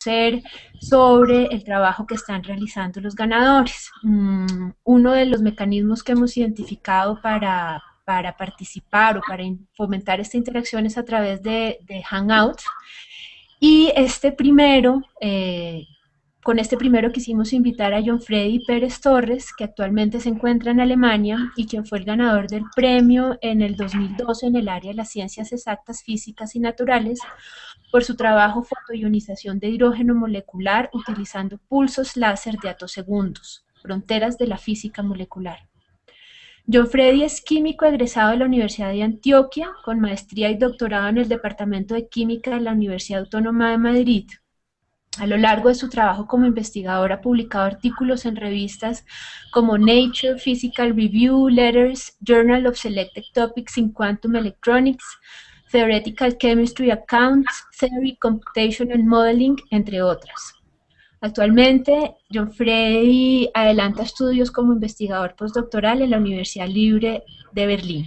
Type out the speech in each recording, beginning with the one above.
conocer sobre el trabajo que están realizando los ganadores. Uno de los mecanismos que hemos identificado para participar o para fomentar esta interacción es a través de Hangouts. Y con este primero quisimos invitar a John Freddy Pérez Torres, que actualmente se encuentra en Alemania y quien fue el ganador del premio en el 2012 en el área de las ciencias exactas, físicas y naturales por su trabajo fotoionización de hidrógeno molecular utilizando pulsos láser de atosegundos, fronteras de la física molecular. John Freddy es químico egresado de la Universidad de Antioquia, con maestría y doctorado en el Departamento de Química de la Universidad Autónoma de Madrid. A lo largo de su trabajo como investigador ha publicado artículos en revistas como Nature, Physical Review, Letters, Journal of Selected Topics in Quantum Electronics, Theoretical Chemistry Accounts, Theory, Computation and Modeling, entre otras. Actualmente, John Freddy adelanta estudios como investigador postdoctoral en la Universidad Libre de Berlín.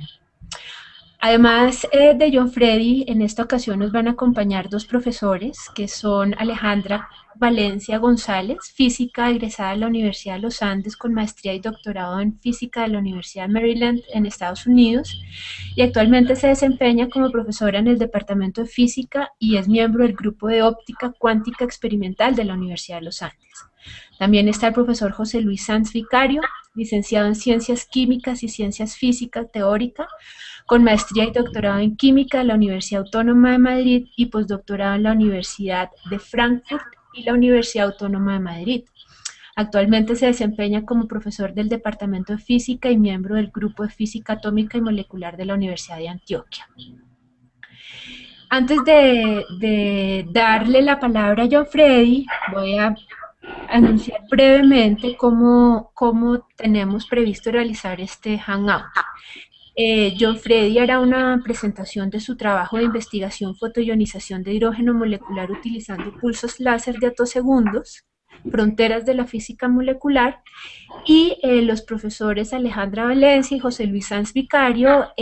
Además de John Freddy, en esta ocasión nos van a acompañar dos profesores, que son Alejandra Valencia González, física egresada de la Universidad de los Andes con maestría y doctorado en física de la Universidad de Maryland en Estados Unidos, y actualmente se desempeña como profesora en el Departamento de Física y es miembro del Grupo de Óptica Cuántica Experimental de la Universidad de los Andes. También está el profesor José Luis Sanz Vicario, licenciado en Ciencias Químicas y Ciencias Físicas Teórica, con maestría y doctorado en Química de la Universidad Autónoma de Madrid y postdoctorado en la Universidad de Frankfurt y la Universidad Autónoma de Madrid. Actualmente se desempeña como profesor del Departamento de Física y miembro del Grupo de Física Atómica y Molecular de la Universidad de Antioquia. Antes de darle la palabra a John Freddy, voy a anunciar brevemente cómo tenemos previsto realizar este Hangout. John Freddy hará una presentación de su trabajo de investigación fotoionización de hidrógeno molecular utilizando pulsos láser de atosegundos, fronteras de la física molecular, y los profesores Alejandra Valencia y José Luis Sanz Vicario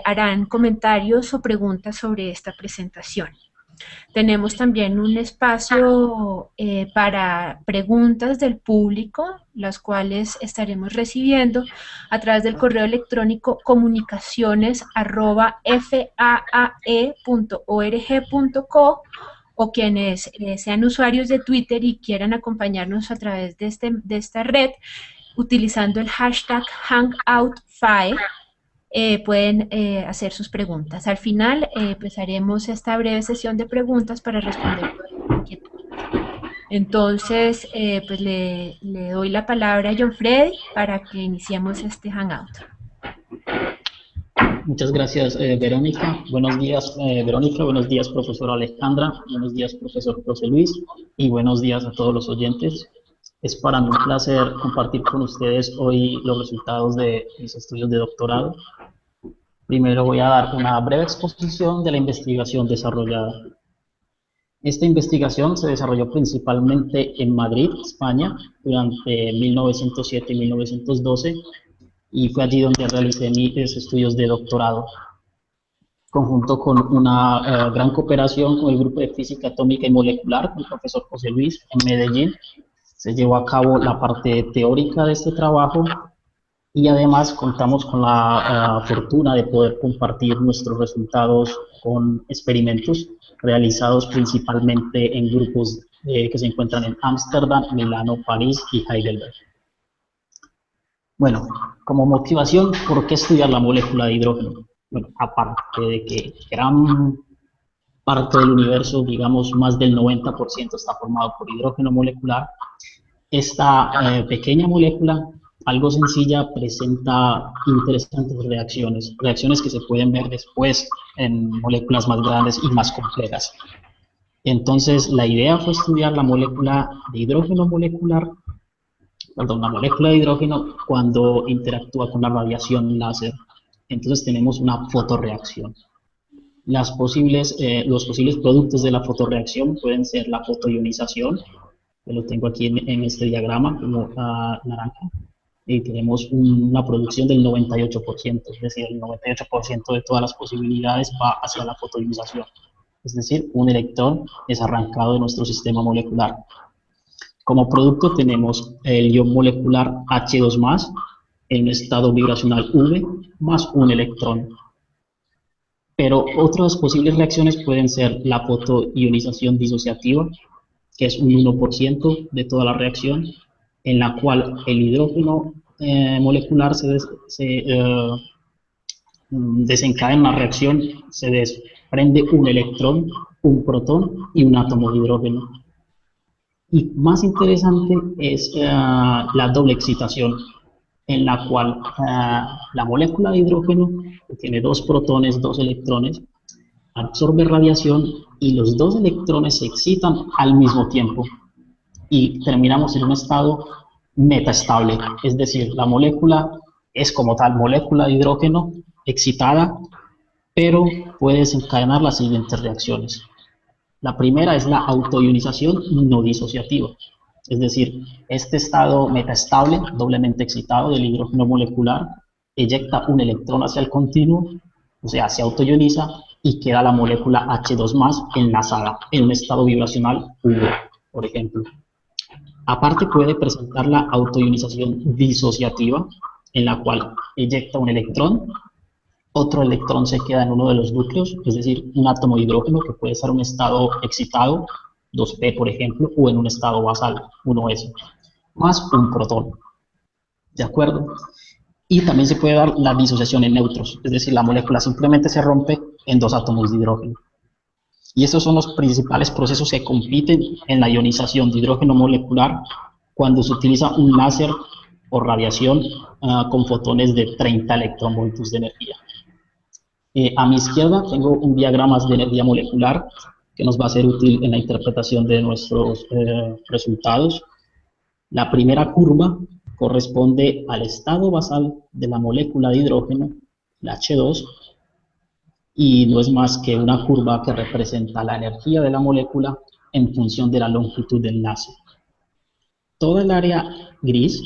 harán comentarios o preguntas sobre esta presentación. Tenemos también un espacio para preguntas del público, las cuales estaremos recibiendo a través del correo electrónico comunicaciones@faae.org.co, o quienes sean usuarios de Twitter y quieran acompañarnos a través de esta red, utilizando el hashtag HangoutFAE. Pueden hacer sus preguntas. Al final, pues haremos esta breve sesión de preguntas para responder todas las inquietudes. Entonces, pues le doy la palabra a John Freddy para que iniciemos este Hangout. Muchas gracias, Verónica. Buenos días, Verónica. Buenos días, profesora Alejandra. Buenos días, profesor José Luis. Y buenos días a todos los oyentes. Es para mí un placer compartir con ustedes hoy los resultados de mis estudios de doctorado. Primero voy a dar una breve exposición de la investigación desarrollada. Esta investigación se desarrolló principalmente en Madrid, España, durante 1907 y 1912, y fue allí donde realicé mis estudios de doctorado, conjunto con una gran cooperación con el Grupo de Física Atómica y Molecular, con el profesor José Luis, en Medellín. Se llevó a cabo la parte teórica de este trabajo y además contamos con la fortuna de poder compartir nuestros resultados con experimentos realizados principalmente en grupos que se encuentran en Ámsterdam, Milano, París y Heidelberg. Bueno, como motivación, ¿por qué estudiar la molécula de hidrógeno? Bueno, aparte de que gran parte del universo, digamos más del 90% está formado por hidrógeno molecular, esta pequeña molécula, algo sencilla, presenta interesantes reacciones que se pueden ver después en moléculas más grandes y más complejas. Entonces, la idea fue estudiar la molécula de hidrógeno molecular, perdón, la molécula de hidrógeno cuando interactúa con la radiación láser. Entonces tenemos una fotorreacción. Los posibles productos de la fotorreacción pueden ser la fotoionización, que lo tengo aquí en este diagrama como naranja, y tenemos una producción del 98%, es decir, el 98% de todas las posibilidades va hacia la fotoionización. es decir, un electrón es arrancado de nuestro sistema molecular. Como producto tenemos el ion molecular H2+, en un estado vibracional V, más un electrón. Pero otras posibles reacciones pueden ser la fotoionización disociativa, que es un 1% de toda la reacción, en la cual el hidrógeno molecular desencadena una reacción, se desprende un electrón, un protón y un átomo de hidrógeno. Y más interesante es la doble excitación, en la cual la molécula de hidrógeno, que tiene 2 protones, 2 electrones, absorbe radiación y los 2 electrones se excitan al mismo tiempo. Y terminamos en un estado metaestable, es decir, la molécula es como tal molécula de hidrógeno excitada, pero puede desencadenar las siguientes reacciones. La primera es la autoionización no disociativa, es decir, este estado metaestable, doblemente excitado del hidrógeno molecular, eyecta un electrón hacia el continuo, o sea, se autoioniza y queda la molécula H2+ enlazada en un estado vibracional V, por ejemplo. Aparte puede presentar la autoionización disociativa, en la cual eyecta un electrón, otro electrón se queda en uno de los núcleos, es decir, un átomo de hidrógeno que puede estar en un estado excitado, 2p por ejemplo, o en un estado basal, 1s, más un protón. ¿De acuerdo? Y también se puede dar la disociación en neutros, es decir, la molécula simplemente se rompe en 2 átomos de hidrógeno. Y estos son los principales procesos que compiten en la ionización de hidrógeno molecular cuando se utiliza un láser o radiación con fotones de 30 electronvoltios de energía. A mi izquierda tengo un diagrama de energía molecular que nos va a ser útil en la interpretación de nuestros resultados. La primera curva corresponde al estado basal de la molécula de hidrógeno, la H2, y no es más que una curva que representa la energía de la molécula en función de la longitud del enlace. Toda el área gris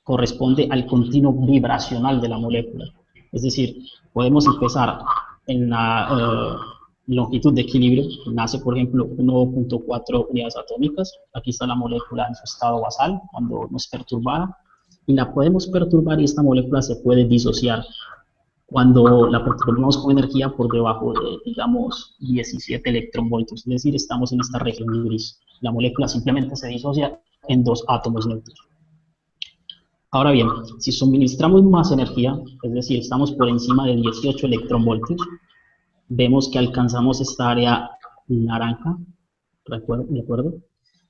corresponde al continuo vibracional de la molécula, es decir, podemos empezar en la longitud de equilibrio, enlace por ejemplo 1.4 unidades atómicas, aquí está la molécula en su estado basal cuando no es perturbada, y la podemos perturbar y esta molécula se puede disociar cuando la perturbamos con energía por debajo de, digamos, 17 electronvoltios, es decir, estamos en esta región gris. La molécula simplemente se disocia en 2 átomos neutros. Ahora bien, si suministramos más energía, es decir, estamos por encima de 18 electronvoltios, vemos que alcanzamos esta área naranja, ¿de acuerdo?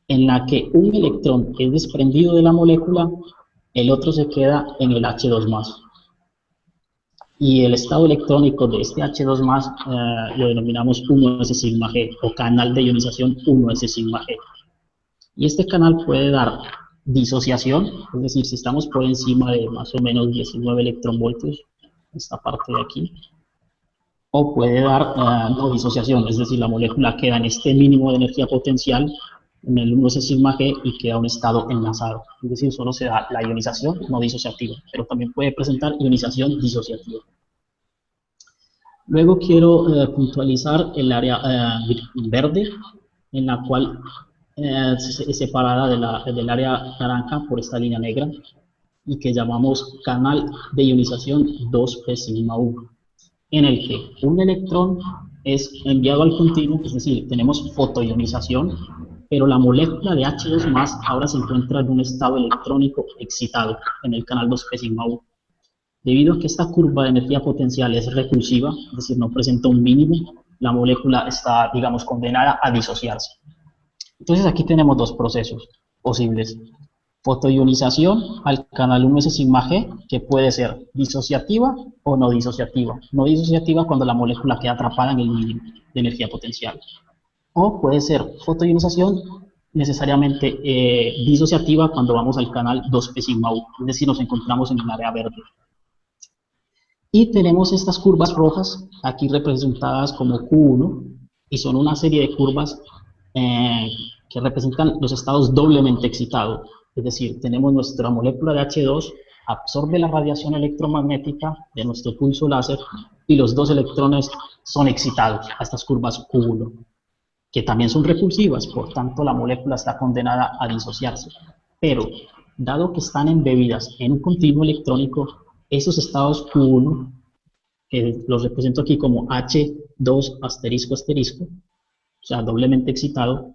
En la que un electrón es desprendido de la molécula, el otro se queda en el H2+. Y el estado electrónico de este H2+, lo denominamos 1s sigma G, o canal de ionización 1s sigma G. Y este canal puede dar disociación, es decir, si estamos por encima de más o menos 19 electronvoltios, esta parte de aquí, o puede dar no disociación, es decir, la molécula queda en este mínimo de energía potencial, en el 1s sigma G, y queda un estado enlazado, es decir, solo se da la ionización no disociativa, pero también puede presentar ionización disociativa. Luego quiero puntualizar el área verde, en la cual es separada del área naranja por esta línea negra, y que llamamos canal de ionización 2p sigma u, en el que un electrón es enviado al continuo, es decir, tenemos fotoionización, pero la molécula de H2+ ahora se encuentra en un estado electrónico excitado, en el canal 2p sigma u. Debido a que esta curva de energía potencial es recursiva, es decir, no presenta un mínimo, la molécula está, digamos, condenada a disociarse. Entonces aquí tenemos 2 procesos posibles. Fotoionización al canal 1s sigma G, que puede ser disociativa o no disociativa. No disociativa cuando la molécula queda atrapada en el mínimo de energía potencial. O puede ser fotoionización necesariamente disociativa cuando vamos al canal 2p sigma u, es decir, nos encontramos en el área verde. Y tenemos estas curvas rojas, aquí representadas como Q1, y son una serie de curvas que representan los estados doblemente excitados. Es decir, tenemos nuestra molécula de H2 absorbe la radiación electromagnética de nuestro pulso láser y los dos electrones son excitados a estas curvas Q1, que también son repulsivas, por tanto la molécula está condenada a disociarse. Pero, dado que están embebidas en un continuo electrónico, esos estados Q1, que los represento aquí como H2 asterisco asterisco, o sea, doblemente excitado,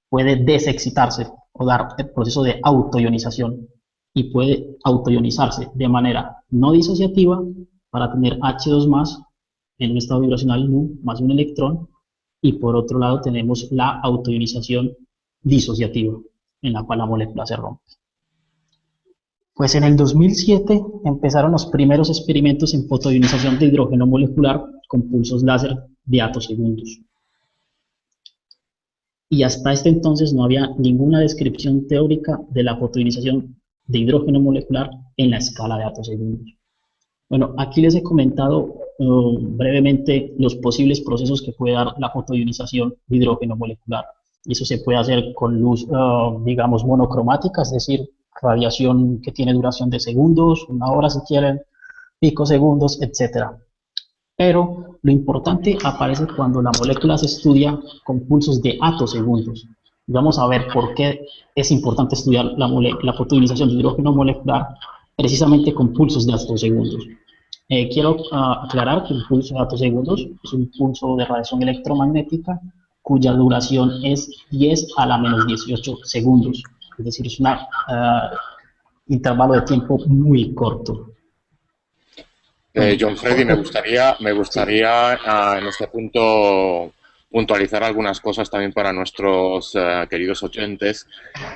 puede desexcitarse o dar el proceso de autoionización y puede autoionizarse de manera no disociativa para tener H2 más en un estado vibracional nu más un electrón, y por otro lado tenemos la autoionización disociativa en la cual la molécula se rompe. Pues en el 2007 empezaron los primeros experimentos en fotoionización de hidrógeno molecular con pulsos láser de atosegundos. Y hasta este entonces no había ninguna descripción teórica de la fotoionización de hidrógeno molecular en la escala de atosegundos. Bueno, aquí les he comentado brevemente los posibles procesos que puede dar la fotoionización de hidrógeno molecular. Y eso se puede hacer con luz, digamos, monocromática, es decir, radiación que tiene duración de segundos, una hora si quieren, picosegundos, etc. Pero lo importante aparece cuando la molécula se estudia con pulsos de atosegundos. Vamos a ver por qué es importante estudiar la fotoionización de hidrógeno molecular precisamente con pulsos de atosegundos. Quiero aclarar que un pulso de atosegundos es un pulso de radiación electromagnética cuya duración es 10 a la menos 18 segundos. Es decir, es un intervalo de tiempo muy corto. John Freddy, me gustaría en este punto puntualizar algunas cosas también para nuestros queridos oyentes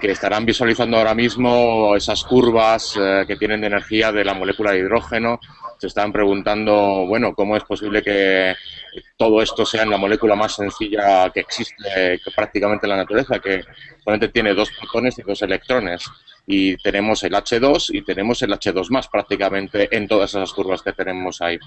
que estarán visualizando ahora mismo esas curvas que tienen de energía de la molécula de hidrógeno. Se están preguntando, bueno, ¿cómo es posible que todo esto sea en la molécula más sencilla que existe prácticamente en la naturaleza, que solamente tiene 2 protones y 2 electrones? Y tenemos el H2 y tenemos el H2+, prácticamente en todas esas curvas que tenemos ahí.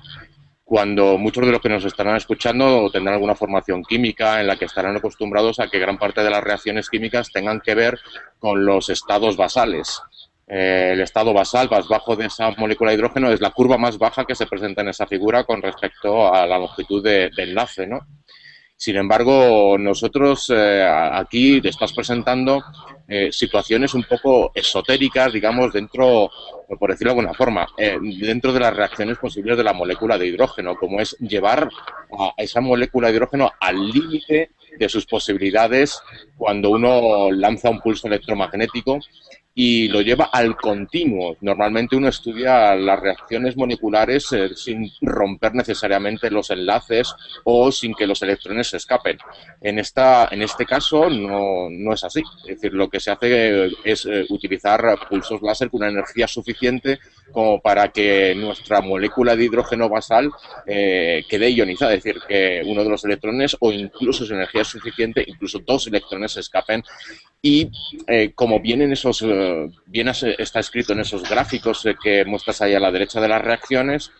Cuando muchos de los que nos estarán escuchando tendrán alguna formación química en la que estarán acostumbrados a que gran parte de las reacciones químicas tengan que ver con los estados basales. El estado basal más bajo de esa molécula de hidrógeno es la curva más baja que se presenta en esa figura con respecto a la longitud de enlace, ¿no? Sin embargo, nosotros aquí te estás presentando situaciones un poco esotéricas, digamos, dentro, por decirlo de alguna forma, dentro de las reacciones posibles de la molécula de hidrógeno, como es llevar a esa molécula de hidrógeno al límite de sus posibilidades cuando uno lanza un pulso electromagnético y lo lleva al continuo. Normalmente uno estudia las reacciones moleculares sin romper necesariamente los enlaces o sin que los electrones se escapen. En este caso no es así. Es decir, lo que se hace es utilizar pulsos láser con una energía suficiente como para que nuestra molécula de hidrógeno basal quede ionizada. Es decir, que uno de los electrones o incluso su energía es suficiente, incluso 2 electrones se escapen. Y como bien está escrito en esos gráficos que muestras ahí a la derecha de las reacciones,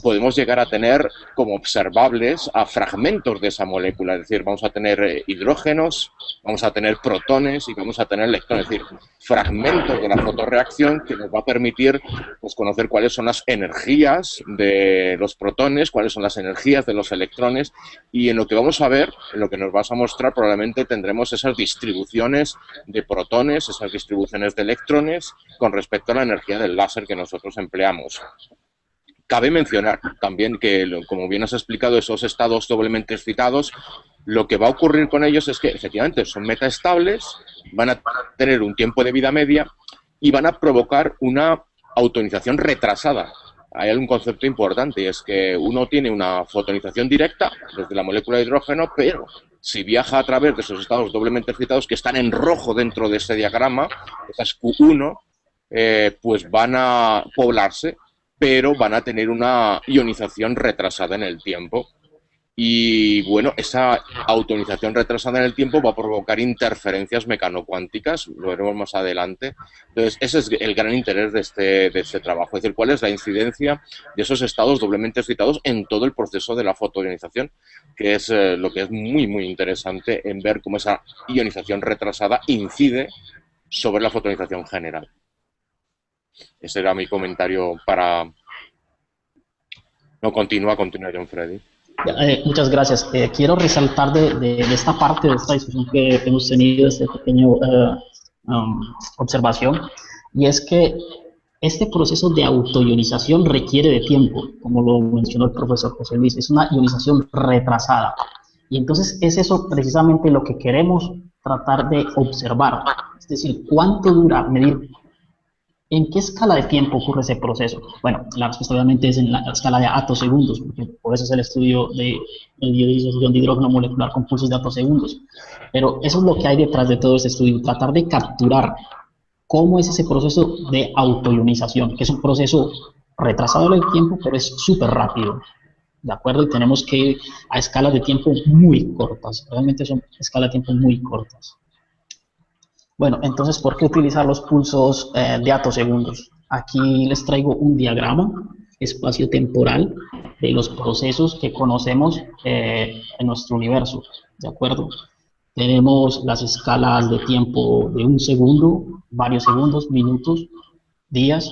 podemos llegar a tener como observables a fragmentos de esa molécula. Es decir, vamos a tener hidrógenos, vamos a tener protones y vamos a tener electrones. Es decir, fragmentos de la fotorreacción que nos va a permitir pues, conocer cuáles son las energías de los protones, cuáles son las energías de los electrones, y en lo que vamos a ver, en lo que nos vas a mostrar, probablemente tendremos esas distribuciones de protones, esas distribuciones de electrones con respecto a la energía del láser que nosotros empleamos. Cabe mencionar también que, como bien has explicado, esos estados doblemente excitados, lo que va a ocurrir con ellos es que efectivamente son metaestables, van a tener un tiempo de vida media y van a provocar una autoionización retrasada. Hay un concepto importante y es que uno tiene una fotonización directa desde la molécula de hidrógeno, pero si viaja a través de esos estados doblemente excitados que están en rojo dentro de ese diagrama, esas Q1, pues van a poblarse, pero van a tener una ionización retrasada en el tiempo. Y bueno, esa autoionización retrasada en el tiempo va a provocar interferencias mecanocuánticas, lo veremos más adelante. Entonces, ese es el gran interés de este trabajo, es decir, cuál es la incidencia de esos estados doblemente excitados en todo el proceso de la fotoionización, que es lo que es muy, muy interesante en ver cómo esa ionización retrasada incide sobre la fotoionización general. Ese era mi comentario para... No, continúa, John Freddy. Muchas gracias. Quiero resaltar de esta parte de esta discusión que hemos tenido, este pequeño observación, y es que este proceso de autoionización requiere de tiempo, como lo mencionó el profesor José Luis, es una ionización retrasada. Y entonces es eso precisamente lo que queremos tratar de observar, es decir, cuánto dura medir. ¿En qué escala de tiempo ocurre ese proceso? Bueno, la respuesta obviamente es en la escala de atosegundos, porque por eso es el estudio de disociación de hidrógeno molecular con pulsos de atosegundos. Pero eso es lo que hay detrás de todo este estudio, tratar de capturar cómo es ese proceso de autoionización, que es un proceso retrasado en el tiempo, pero es súper rápido, ¿de acuerdo? Y tenemos que ir a escalas de tiempo muy cortas, realmente son escalas de tiempo muy cortas. Bueno, entonces, ¿por qué utilizar los pulsos de atosegundos? Aquí les traigo un diagrama espacio-temporal de los procesos que conocemos en nuestro universo, ¿de acuerdo? Tenemos las escalas de tiempo de un segundo, varios segundos, minutos, días,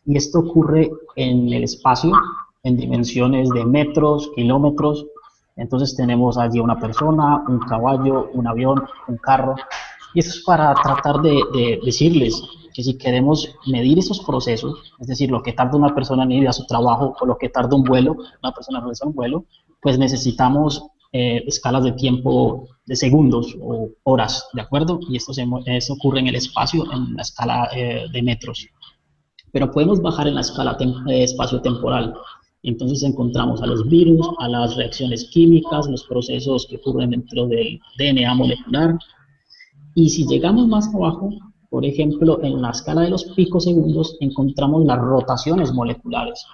y esto ocurre en el espacio, en dimensiones de metros, kilómetros. Entonces tenemos allí una persona, un caballo, un avión, un carro. Y eso es para tratar de decirles que si queremos medir esos procesos, es decir, lo que tarda una persona en ir a su trabajo o lo que tarda un vuelo, una persona en realizar un vuelo, pues necesitamos escalas de tiempo de segundos o horas, ¿de acuerdo? Y eso ocurre en el espacio, en la escala de metros. Pero podemos bajar en la escala espacio-temporal. Entonces encontramos a los virus, a las reacciones químicas, los procesos que ocurren dentro del DNA molecular. Y si llegamos más abajo, por ejemplo, en la escala de los picosegundos, encontramos las rotaciones moleculares.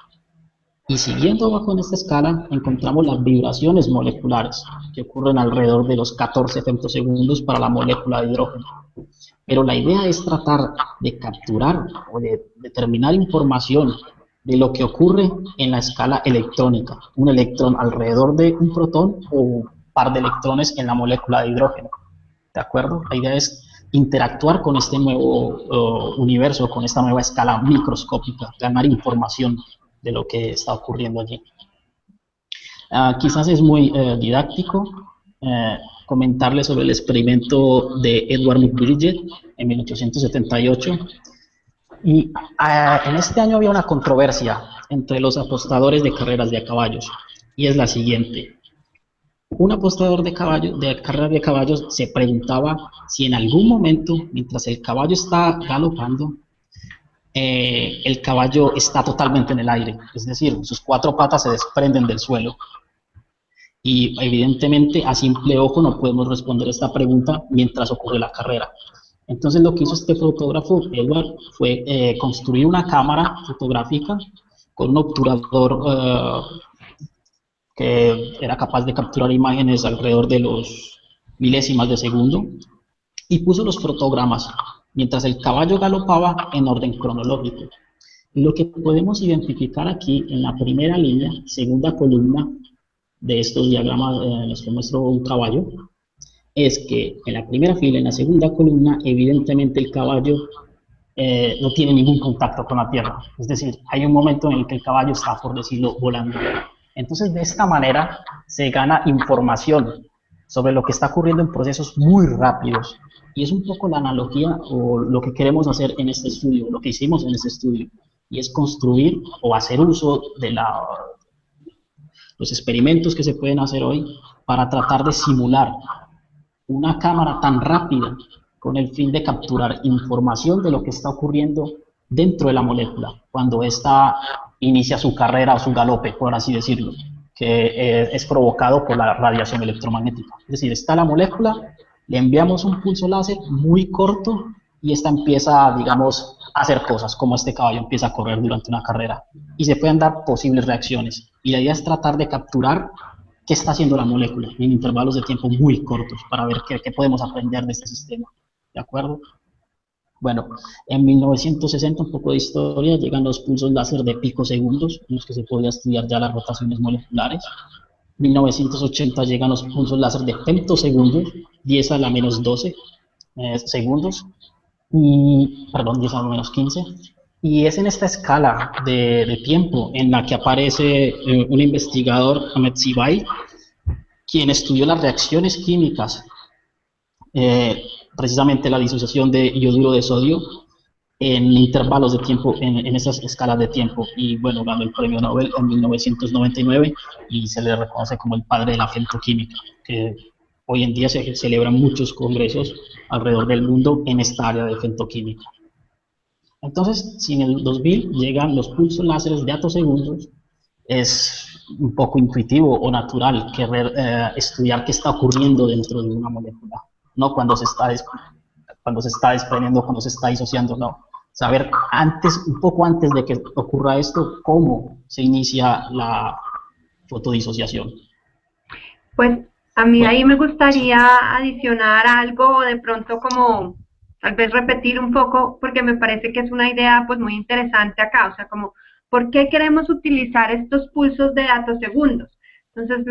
Y siguiendo abajo en esta escala, encontramos las vibraciones moleculares, que ocurren alrededor de los 14 femtosegundos para la molécula de hidrógeno. Pero la idea es tratar de capturar o de determinar información de lo que ocurre en la escala electrónica. Un electrón alrededor de un protón o un par de electrones en la molécula de hidrógeno. ¿De acuerdo? La idea es interactuar con este nuevo universo, con esta nueva escala microscópica, ganar información de lo que está ocurriendo allí. Quizás es muy didáctico comentarles sobre el experimento de Edward Muybridge en 1878. Y en este año había una controversia entre los apostadores de carreras de caballos, y es la siguiente. Un apostador de carreras de caballos se preguntaba si en algún momento, mientras el caballo está galopando, el caballo está totalmente en el aire, es decir, sus cuatro patas se desprenden del suelo. Y evidentemente a simple ojo no podemos responder esta pregunta mientras ocurre la carrera. Entonces lo que hizo este fotógrafo, Edward, fue construir una cámara fotográfica con un obturador que era capaz de capturar imágenes alrededor de los milésimas de segundo, y puso los fotogramas mientras el caballo galopaba en orden cronológico. Y lo que podemos identificar aquí en la primera línea, segunda columna de estos diagramas en los que muestro un caballo, es que en la primera fila, en la segunda columna, evidentemente el caballo no tiene ningún contacto con la tierra. Es decir, hay un momento en el que el caballo está, por decirlo, volando. Entonces, de esta manera se gana información sobre lo que está ocurriendo en procesos muy rápidos. Y es un poco la analogía o lo que queremos hacer en este estudio, lo que hicimos en este estudio, y es construir o hacer uso de los experimentos que se pueden hacer hoy para tratar de simular una cámara tan rápida con el fin de capturar información de lo que está ocurriendo dentro de la molécula, cuando ésta inicia su carrera o su galope, por así decirlo, que es provocado por la radiación electromagnética. Es decir, está la molécula, le enviamos un pulso láser muy corto y esta empieza, digamos, a hacer cosas, como este caballo empieza a correr durante una carrera. Y se pueden dar posibles reacciones. Y la idea es tratar de capturar qué está haciendo la molécula en intervalos de tiempo muy cortos para ver qué podemos aprender de este sistema. ¿De acuerdo? Bueno, en 1960, un poco de historia, llegan los pulsos láser de picosegundos, en los que se podía estudiar ya las rotaciones moleculares. En 1980 llegan los pulsos láser de femtosegundos, 10 a la menos 12 segundos, perdón, 10 a la menos 15. Y es en esta escala de tiempo en la que aparece un investigador, Ahmed Zibai, quien estudió las reacciones químicas, eh, precisamente la disociación de iodur de sodio, en intervalos de tiempo, en esas escalas de tiempo. Y bueno, ganó el premio Nobel en 1999 y se le reconoce como el padre de la femtoquímica, que hoy en día se celebran muchos congresos alrededor del mundo en esta área de femtoquímica. Entonces, si en el 2000 llegan los pulsos láseres de atosegundos, es un poco intuitivo o natural querer estudiar qué está ocurriendo dentro de una molécula, no cuando se está desprendiendo, cuando se está disociando, no. Saber antes, un poco antes de que ocurra esto, cómo se inicia la fotodisociación. Pues a mí Bueno, ahí me gustaría adicionar algo, de pronto como tal vez repetir un poco, porque me parece que es una idea pues muy interesante acá, o sea, como ¿por qué queremos utilizar estos pulsos de atosegundos? Entonces,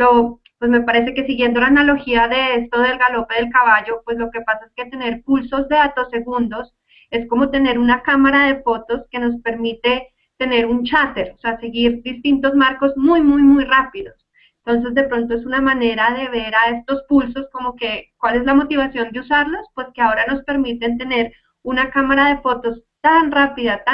pues me parece que siguiendo la analogía de esto del galope del caballo, pues lo que pasa es que tener pulsos de atosegundos es como tener una cámara de fotos que nos permite tener un chatter, o sea, seguir distintos marcos muy, muy, muy rápidos. Entonces, de pronto es una manera de ver a estos pulsos como que, ¿cuál es la motivación de usarlos? Pues que ahora nos permiten tener una cámara de fotos tan rápida,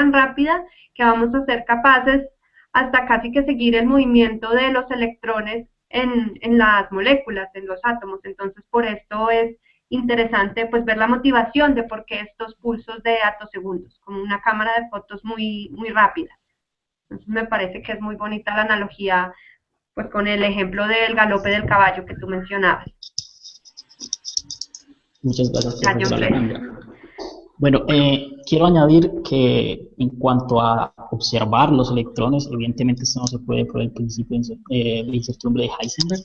que vamos a ser capaces hasta casi que seguir el movimiento de los electrones en las moléculas, en los átomos. Entonces, por esto es interesante pues ver la motivación de por qué estos pulsos de atosegundos, como una cámara de fotos muy, muy rápida. Entonces, me parece que es muy bonita la analogía pues con el ejemplo del galope del caballo que tú mencionabas. muchas gracias, Ya, John profesora Freddy. Alejandra. Bueno, quiero añadir que en cuanto a observar los electrones, evidentemente esto no se puede por el principio de incertidumbre de Heisenberg,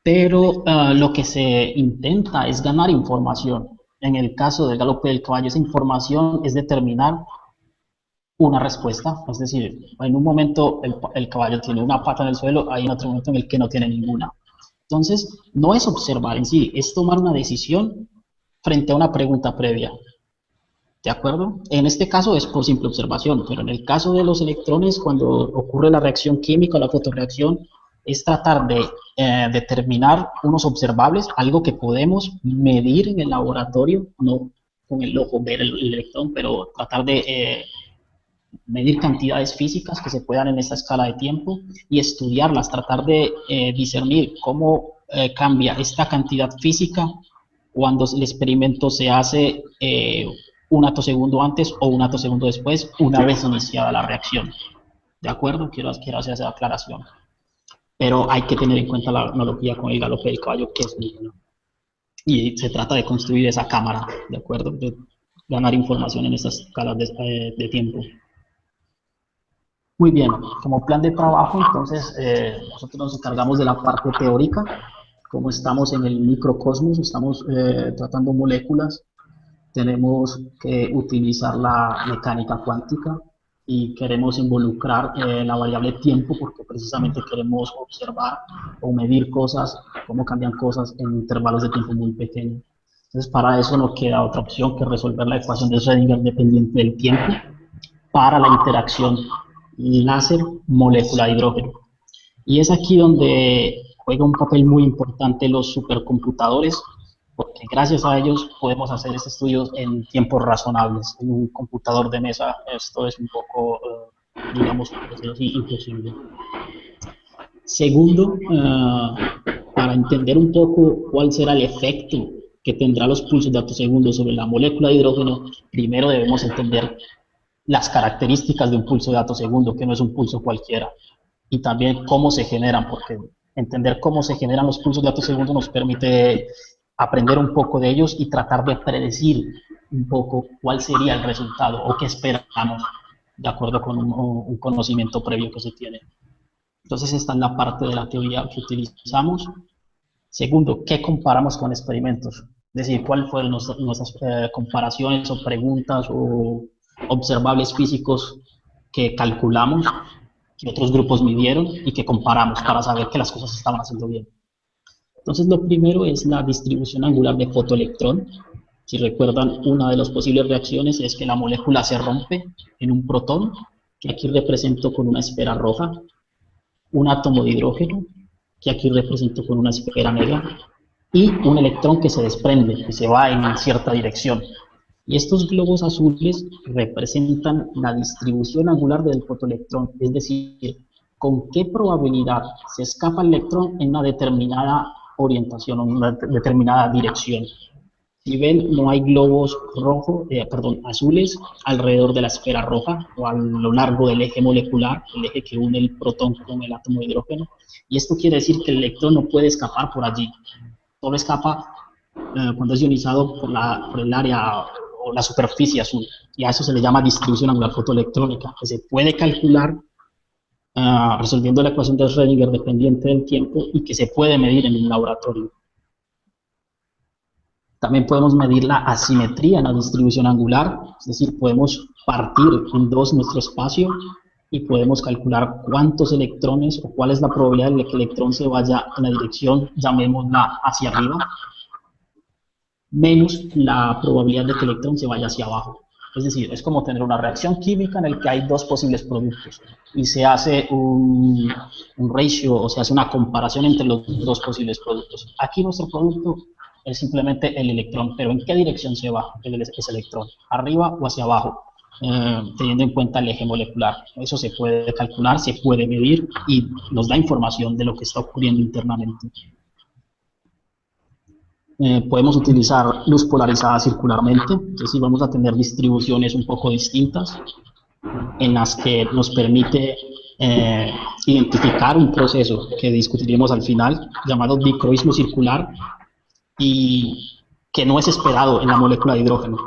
pero lo que se intenta es ganar información. En el caso del galope del caballo, esa información es determinar una respuesta, es decir, en un momento el caballo tiene una pata en el suelo, hay otro momento en el que no tiene ninguna. Entonces, no es observar en sí, es tomar una decisión frente a una pregunta previa. ¿De acuerdo? En este caso es por simple observación, pero en el caso de los electrones, cuando ocurre la reacción química o la fotorreacción, es tratar de determinar unos observables, algo que podemos medir en el laboratorio, no con el ojo ver el electrón, pero tratar de medir cantidades físicas que se puedan en esta escala de tiempo y estudiarlas, tratar de discernir cómo cambia esta cantidad física cuando el experimento se hace un atosegundo antes o un atosegundo después, una vez iniciada la reacción. ¿De acuerdo? Quiero hacer esa aclaración. Pero hay que tener en cuenta la analogía con el galope del caballo, que es muy bueno. Y se trata de construir esa cámara, ¿de acuerdo? De ganar información en estas escalas de tiempo. Muy bien, como plan de trabajo, entonces, nosotros nos encargamos de la parte teórica. Como estamos en el microcosmos, estamos tratando moléculas, tenemos que utilizar la mecánica cuántica y queremos involucrar la variable tiempo porque precisamente queremos observar o medir cosas, cómo cambian cosas en intervalos de tiempo muy pequeños. Entonces, para eso no queda otra opción que resolver la ecuación de Schrödinger dependiente del tiempo para la interacción láser molécula de hidrógeno. Y es aquí donde juega un papel muy importante los supercomputadores, porque gracias a ellos podemos hacer estos estudios en tiempos razonables. En un computador de mesa esto es un poco, digamos, así, imposible. Segundo, para entender un poco cuál será el efecto que tendrá los pulsos de atosegundos sobre la molécula de hidrógeno, primero debemos entender las características de un pulso de atosegundo, que no es un pulso cualquiera, y también cómo se generan, porque entender cómo se generan los pulsos de atosegundo nos permite aprender un poco de ellos y tratar de predecir un poco cuál sería el resultado o qué esperamos de acuerdo con un conocimiento previo que se tiene. Entonces esta es la parte de la teoría que utilizamos. Segundo, ¿qué comparamos con experimentos? Es decir, ¿cuáles fueron nuestras comparaciones o preguntas o observables físicos que calculamos, que otros grupos midieron y que comparamos para saber que las cosas se estaban haciendo bien? Entonces, lo primero es la distribución angular de fotoelectrón. Si recuerdan, una de las posibles reacciones es que la molécula se rompe en un protón, que aquí represento con una esfera roja, un átomo de hidrógeno, que aquí represento con una esfera negra, y un electrón que se desprende, que se va en cierta dirección. Y estos globos azules representan la distribución angular del fotoelectrón, es decir, con qué probabilidad se escapa el electrón en una determinada orientación o en una determinada dirección. Si ven, no hay globos azules alrededor de la esfera roja o a lo largo del eje molecular, el eje que une el protón con el átomo de hidrógeno. Y esto quiere decir que el electrón no puede escapar por allí. Solo escapa cuando es ionizado por el área o la superficie azul. Y a eso se le llama distribución angular fotoelectrónica, que se puede calcular resolviendo la ecuación de Schrödinger dependiente del tiempo y que se puede medir en un laboratorio. También podemos medir la asimetría en la distribución angular, es decir, podemos partir en dos nuestro espacio y podemos calcular cuántos electrones o cuál es la probabilidad de que el electrón se vaya en la dirección, llamémosla hacia arriba, menos la probabilidad de que el electrón se vaya hacia abajo. Es decir, es como tener una reacción química en la que hay dos posibles productos y se hace un ratio, o se hace una comparación entre los dos posibles productos. Aquí nuestro producto es simplemente el electrón, pero ¿en qué dirección se va ese electrón? ¿Arriba o hacia abajo? Teniendo en cuenta el eje molecular. Eso se puede calcular, se puede medir y nos da información de lo que está ocurriendo internamente. Podemos utilizar luz polarizada circularmente, es decir, vamos a tener distribuciones un poco distintas en las que nos permite identificar un proceso que discutiremos al final, llamado dicroísmo circular, y que no es esperado en la molécula de hidrógeno.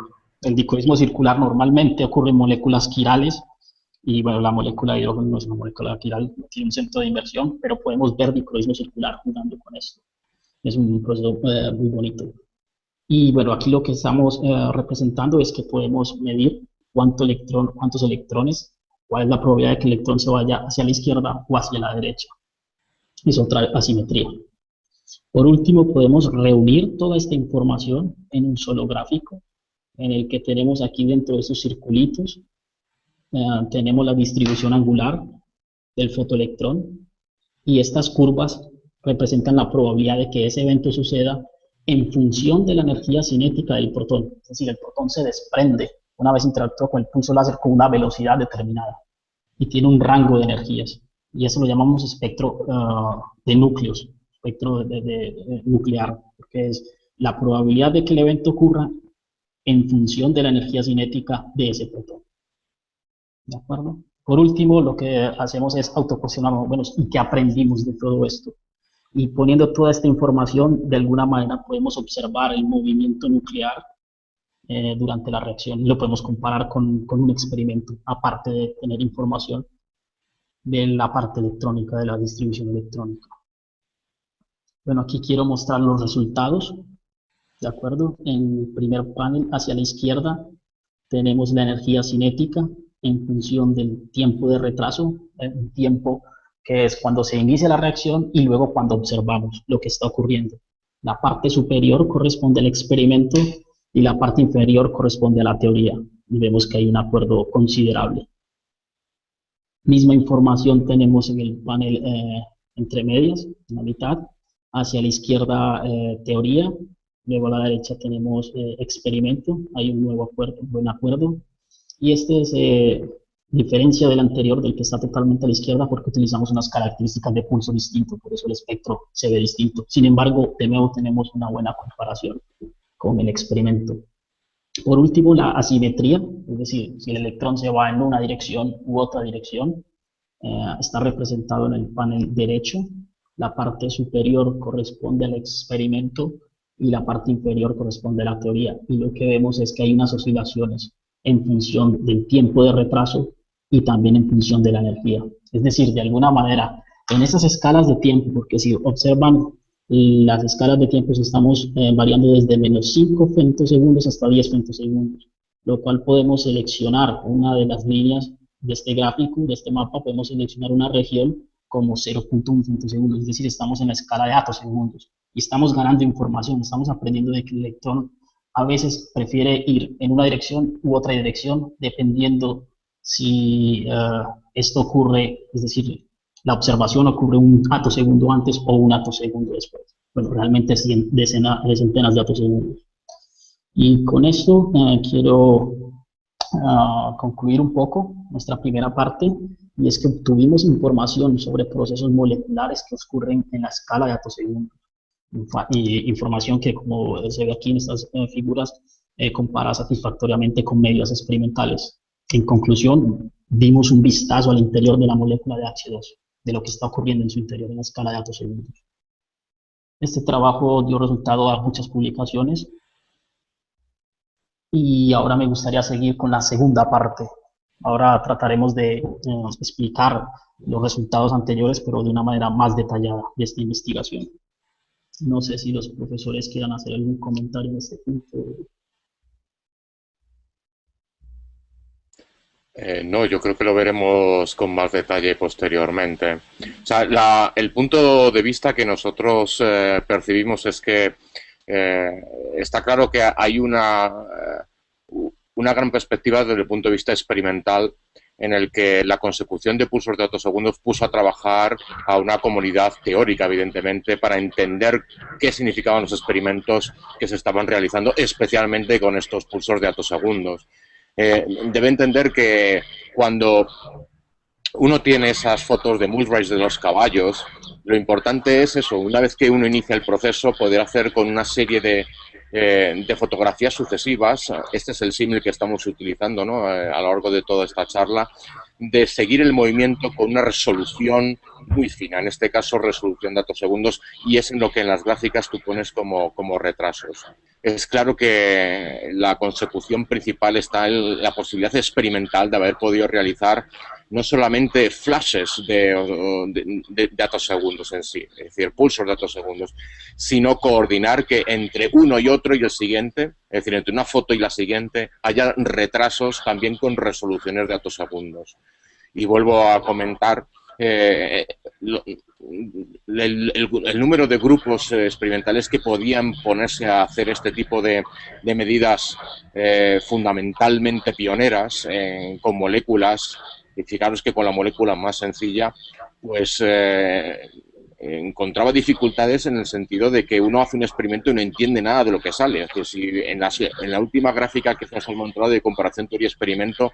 El dicroísmo circular normalmente ocurre en moléculas quirales, y bueno, la molécula de hidrógeno no es una molécula quiral, no tiene un centro de inversión, pero podemos ver dicroísmo circular jugando con esto. Es un proceso muy bonito. Y bueno, aquí lo que estamos representando es que podemos medir cuántos electrones, cuál es la probabilidad de que el electrón se vaya hacia la izquierda o hacia la derecha. Es otra asimetría. Por último, podemos reunir toda esta información en un solo gráfico, en el que tenemos aquí dentro de esos circulitos, tenemos la distribución angular del fotoelectrón, y estas curvas representan la probabilidad de que ese evento suceda en función de la energía cinética del protón. Es decir, el protón se desprende una vez interactúa con el pulso láser con una velocidad determinada y tiene un rango de energías. Y eso lo llamamos espectro de núcleos, espectro nuclear, porque es la probabilidad de que el evento ocurra en función de la energía cinética de ese protón. ¿De acuerdo? Por último, lo que hacemos es autocuestionarnos, bueno, ¿y qué aprendimos de todo esto? Y poniendo toda esta información, de alguna manera podemos observar el movimiento nuclear durante la reacción. Lo podemos comparar con un experimento, aparte de tener información de la parte electrónica, de la distribución electrónica. Bueno, aquí quiero mostrar los resultados, ¿de acuerdo? En el primer panel, hacia la izquierda, tenemos la energía cinética en función del tiempo de retraso, un tiempo que es cuando se inicia la reacción y luego cuando observamos lo que está ocurriendo. La parte superior corresponde al experimento y la parte inferior corresponde a la teoría. Y vemos que hay un acuerdo considerable. Misma información tenemos en el panel entre medias, en la mitad. Hacia la izquierda teoría, luego a la derecha tenemos experimento, hay un nuevo acuerdo, buen acuerdo. Y este es diferencia del anterior, del que está totalmente a la izquierda, porque utilizamos unas características de pulso distinto, por eso el espectro se ve distinto. Sin embargo, de nuevo tenemos una buena comparación con el experimento. Por último, la asimetría, es decir, si el electrón se va en una dirección u otra dirección, está representado en el panel derecho. La parte superior corresponde al experimento y la parte inferior corresponde a la teoría. Y lo que vemos es que hay unas oscilaciones en función del tiempo de retraso y también en función de la energía. Es decir, de alguna manera, en esas escalas de tiempo, porque si observan las escalas de tiempo, estamos variando desde menos 5 femtosegundos hasta 10 femtosegundos, lo cual podemos seleccionar una de las líneas de este gráfico, de este mapa, podemos seleccionar una región como 0.1 femtosegundos, es decir, estamos en la escala de atosegundos y estamos ganando información, estamos aprendiendo de que el electrón a veces prefiere ir en una dirección u otra dirección, dependiendo si esto ocurre, es decir, la observación ocurre un atosegundo antes o un atosegundo después. Bueno, realmente es centenas de atosegundos. Y con esto quiero concluir un poco nuestra primera parte, y es que obtuvimos información sobre procesos moleculares que ocurren en la escala de atosegundos. Información que, como se ve aquí en estas figuras, compara satisfactoriamente con medidas experimentales. En conclusión, dimos un vistazo al interior de la molécula de H2, de lo que está ocurriendo en su interior en la escala de atosegundos. Este trabajo dio resultado a muchas publicaciones, y ahora me gustaría seguir con la segunda parte. Ahora trataremos de explicar los resultados anteriores, pero de una manera más detallada de esta investigación. No sé si los profesores quieran hacer algún comentario en este punto. No, yo creo que lo veremos con más detalle posteriormente. O sea, el punto de vista que nosotros percibimos es que está claro que hay una gran perspectiva desde el punto de vista experimental, en el que la consecución de pulsos de atosegundos puso a trabajar a una comunidad teórica, evidentemente, para entender qué significaban los experimentos que se estaban realizando, especialmente con estos pulsos de atosegundos. Debe entender que cuando uno tiene esas fotos de Mulrays de los caballos, lo importante es eso, una vez que uno inicia el proceso, poder hacer con una serie de fotografías sucesivas, este es el símil que estamos utilizando, ¿no?, a lo largo de toda esta charla, de seguir el movimiento con una resolución muy fina, en este caso resolución de atosegundos, y es en lo que en las gráficas tú pones como retrasos. Es claro que la consecución principal está en la posibilidad experimental de haber podido realizar no solamente flashes de atosegundos en sí, es decir, pulsos de atosegundos, sino coordinar que entre uno y otro y el siguiente, es decir, entre una foto y la siguiente, haya retrasos también con resoluciones de atosegundos. Y vuelvo a comentar el número de grupos experimentales que podían ponerse a hacer este tipo de medidas fundamentalmente pioneras con moléculas. Y fijaros que con la molécula más sencilla, pues encontraba dificultades en el sentido de que uno hace un experimento y no entiende nada de lo que sale. Es decir, si en la última gráfica que nos hemos mostrado de comparación teoría-experimento,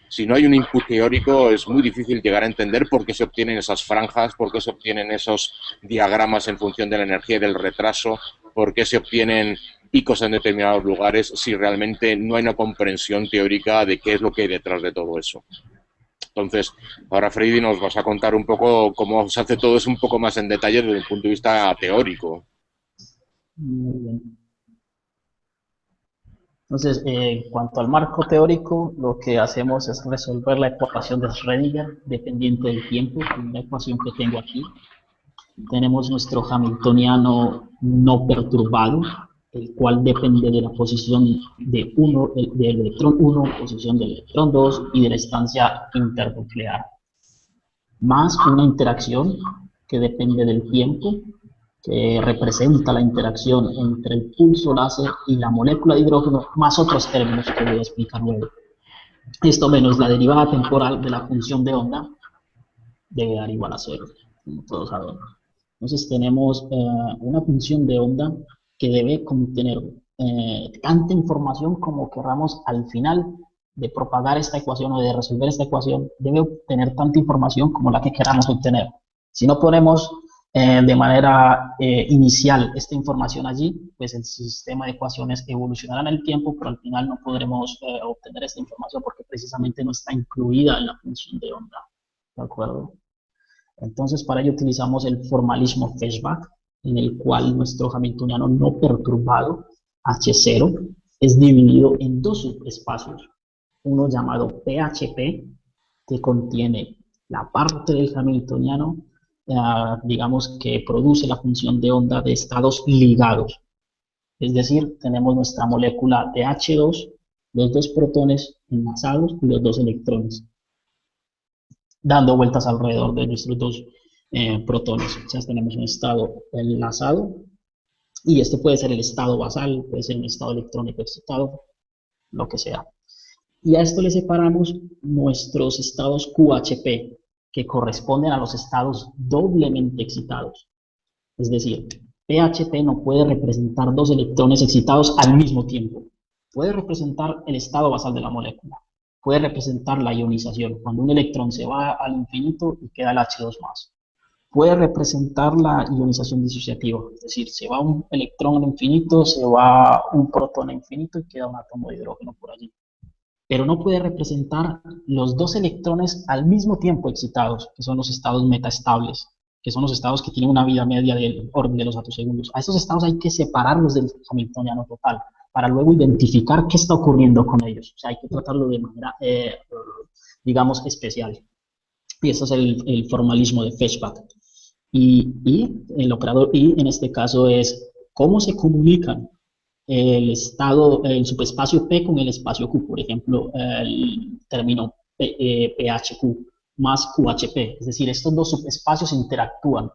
si no hay un input teórico, es muy difícil llegar a entender por qué se obtienen esas franjas, por qué se obtienen esos diagramas en función de la energía y del retraso, por qué se obtienen picos en determinados lugares, si realmente no hay una comprensión teórica de qué es lo que hay detrás de todo eso. Entonces, ahora Freddy nos vas a contar un poco cómo se hace todo eso un poco más en detalle desde el punto de vista teórico. Muy bien. Entonces, en cuanto al marco teórico, lo que hacemos es resolver la ecuación de Schrödinger dependiente del tiempo, la ecuación que tengo aquí. Tenemos nuestro hamiltoniano no perturbado, el cual depende de la posición del electrón 1, posición del electrón 2 y de la estancia internuclear, más una interacción que depende del tiempo, que representa la interacción entre el pulso láser y la molécula de hidrógeno, más otros términos que voy a explicar luego. Esto menos la derivada temporal de la función de onda debe dar igual a 0, como todos sabemos. Entonces tenemos una función de onda que debe contener tanta información como queramos al final de propagar esta ecuación o de resolver esta ecuación, debe obtener tanta información como la que queramos obtener. Si no ponemos de manera inicial esta información allí, pues el sistema de ecuaciones evolucionará en el tiempo, pero al final no podremos obtener esta información porque precisamente no está incluida en la función de onda. ¿De acuerdo? Entonces, para ello utilizamos el formalismo Feshbach, en el cual nuestro hamiltoniano no perturbado, H0, es dividido en dos subespacios. Uno llamado PHP, que contiene la parte del hamiltoniano, digamos, que produce la función de onda de estados ligados. Es decir, tenemos nuestra molécula de H2, los dos protones enlazados y los dos electrones, dando vueltas alrededor de nuestros dos protones. O sea, tenemos un estado enlazado Y este puede ser el estado basal, puede ser un estado electrónico excitado, lo que sea. Y a esto le separamos nuestros estados QHP, que corresponden a los estados doblemente excitados. Es decir, PHP no puede representar dos electrones excitados al mismo tiempo. Puede representar el estado basal de la molécula. Puede representar la ionización, cuando un electrón se va al infinito y queda el H2+. Puede representar la ionización disociativa, es decir, se va un electrón al infinito, se va un protón al infinito y queda un átomo de hidrógeno por allí. Pero no puede representar los dos electrones al mismo tiempo excitados, que son los estados metaestables, que son los estados que tienen una vida media del orden de los atosegundos. A estos estados hay que separarlos del hamiltoniano total, para luego identificar qué está ocurriendo con ellos. O sea, hay que tratarlo de manera, digamos, especial. Y eso es el formalismo de Feshbach. Y el operador I en este caso es cómo se comunican el subespacio P con el espacio Q. Por ejemplo, el término PHQ más QHP. Es decir, estos dos subespacios interactúan.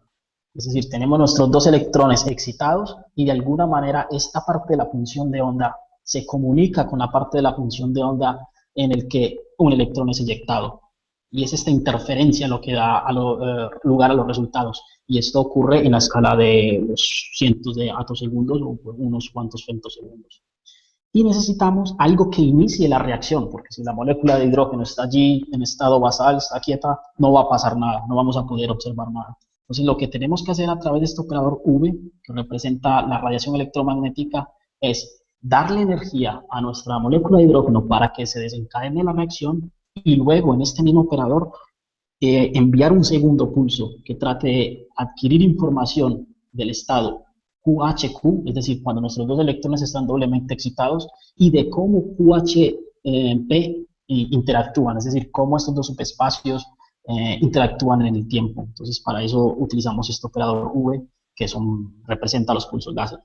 Es decir, tenemos nuestros dos electrones excitados y de alguna manera esta parte de la función de onda se comunica con la parte de la función de onda en el que un electrón es eyectado. Y es esta interferencia lo que da lugar a los resultados. Y esto ocurre en la escala de los cientos de atosegundos o unos cuantos femtosegundos. Y necesitamos algo que inicie la reacción, porque si la molécula de hidrógeno está allí en estado basal, está quieta, no va a pasar nada, no vamos a poder observar nada. Entonces lo que tenemos que hacer a través de este operador V, que representa la radiación electromagnética, es darle energía a nuestra molécula de hidrógeno para que se desencadene la reacción y luego en este mismo operador enviar un segundo pulso que trate de adquirir información del estado QHQ, es decir, cuando nuestros dos electrones están doblemente excitados, y de cómo QHP interactúan, es decir, cómo estos dos subespacios interactúan en el tiempo. Entonces, para eso utilizamos este operador V, que representa los pulsos láser.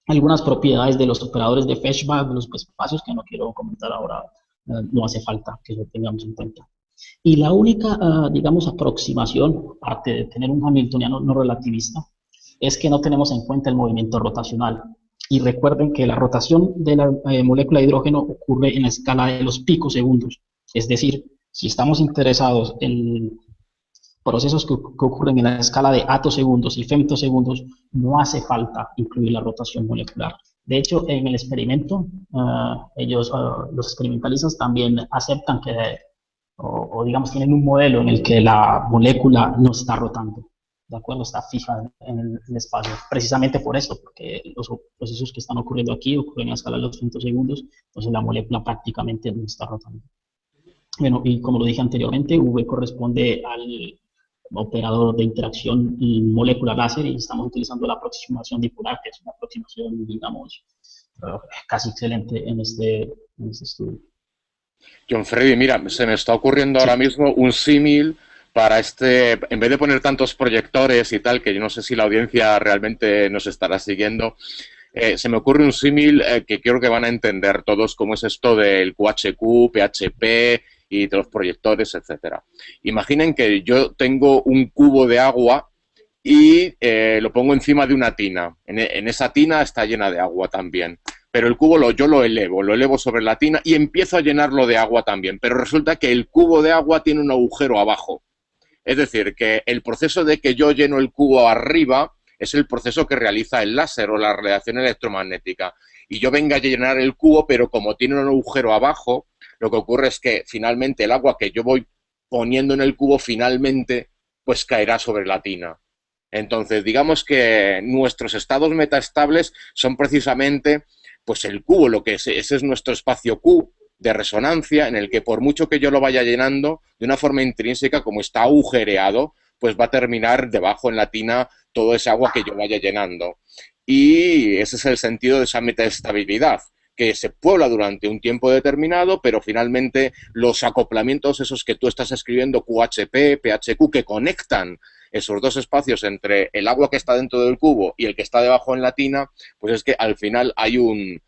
Algunas propiedades de los operadores de Feshbach, de los subespacios, que no quiero comentar ahora, no hace falta que lo tengamos en cuenta. Y la única, digamos, aproximación, aparte de tener un hamiltoniano no relativista, es que no tenemos en cuenta el movimiento rotacional. Y recuerden que la rotación de la molécula de hidrógeno ocurre en la escala de los picosegundos. Es decir, si estamos interesados en procesos que ocurren en la escala de atosegundos y femtosegundos, no hace falta incluir la rotación molecular. De hecho, en el experimento, los experimentalistas también aceptan que, o digamos, tienen un modelo en el que la molécula no está rotando, ¿de acuerdo? Está fija en el espacio, precisamente por eso, porque los procesos que están ocurriendo aquí ocurren a la escala de los femtosegundos, entonces la molécula prácticamente no está rotando. Bueno, y como lo dije anteriormente, V corresponde al operador de interacción molécula láser y estamos utilizando la aproximación dipolar, que es una aproximación, digamos, casi excelente en este estudio. John Freddy, mira, se me está ocurriendo ahora mismo un símil para en vez de poner tantos proyectores y tal, que yo no sé si la audiencia realmente nos estará siguiendo, se me ocurre un símil que creo que van a entender todos, cómo es esto del QHQ, PHP y de los proyectores, etcétera. Imaginen que yo tengo un cubo de agua y lo pongo encima de una tina. En esa tina está llena de agua también. Pero el cubo yo lo elevo sobre la tina y empiezo a llenarlo de agua también. Pero resulta que el cubo de agua tiene un agujero abajo. Es decir, que el proceso de que yo lleno el cubo arriba es el proceso que realiza el láser o la radiación electromagnética. Y yo venga a llenar el cubo, pero como tiene un agujero abajo, lo que ocurre es que finalmente el agua que yo voy poniendo en el cubo finalmente pues caerá sobre la tina. Entonces, digamos que nuestros estados metaestables son precisamente pues el cubo, ese es nuestro espacio Q de resonancia, en el que por mucho que yo lo vaya llenando, de una forma intrínseca, como está agujereado, pues va a terminar debajo en la tina todo ese agua que yo vaya llenando. Y ese es el sentido de esa metaestabilidad, que se puebla durante un tiempo determinado, pero finalmente los acoplamientos esos que tú estás escribiendo, QHP, PHQ, que conectan esos dos espacios entre el agua que está dentro del cubo y el que está debajo en la tina, pues es que al final hay una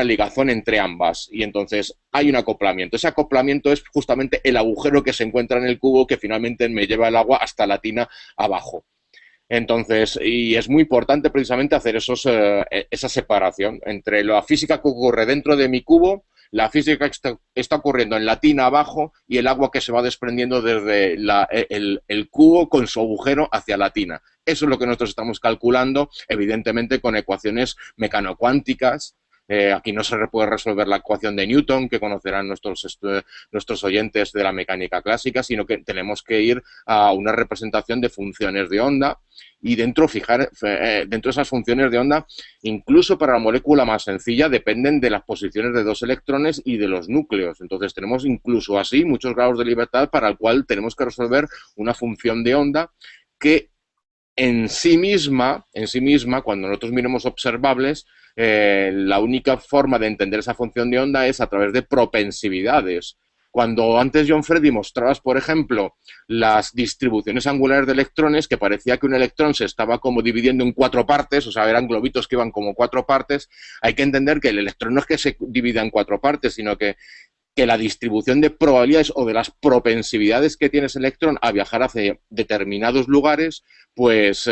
ligazón entre ambas y entonces hay un acoplamiento. Ese acoplamiento es justamente el agujero que se encuentra en el cubo que finalmente me lleva el agua hasta la tina abajo. Entonces, y es muy importante precisamente hacer esa separación entre la física que ocurre dentro de mi cubo, la física que está ocurriendo en la tina abajo y el agua que se va desprendiendo desde el cubo con su agujero hacia la tina. Eso es lo que nosotros estamos calculando, evidentemente con ecuaciones mecanocuánticas. Aquí no se puede resolver la ecuación de Newton, que conocerán nuestros oyentes de la mecánica clásica, sino que tenemos que ir a una representación de funciones de onda y dentro de esas funciones de onda, incluso para la molécula más sencilla, dependen de las posiciones de dos electrones y de los núcleos. Entonces tenemos incluso así muchos grados de libertad para el cual tenemos que resolver una función de onda que en sí misma, cuando nosotros miremos observables, la única forma de entender esa función de onda es a través de propensividades. Cuando antes, John Freddy, mostrabas, por ejemplo, las distribuciones angulares de electrones, que parecía que un electrón se estaba como dividiendo en 4 partes, o sea, eran globitos que iban como 4 partes, hay que entender que el electrón no es que se divida en 4 partes, sino que la distribución de probabilidades o de las propensividades que tiene ese electrón a viajar hacia determinados lugares, pues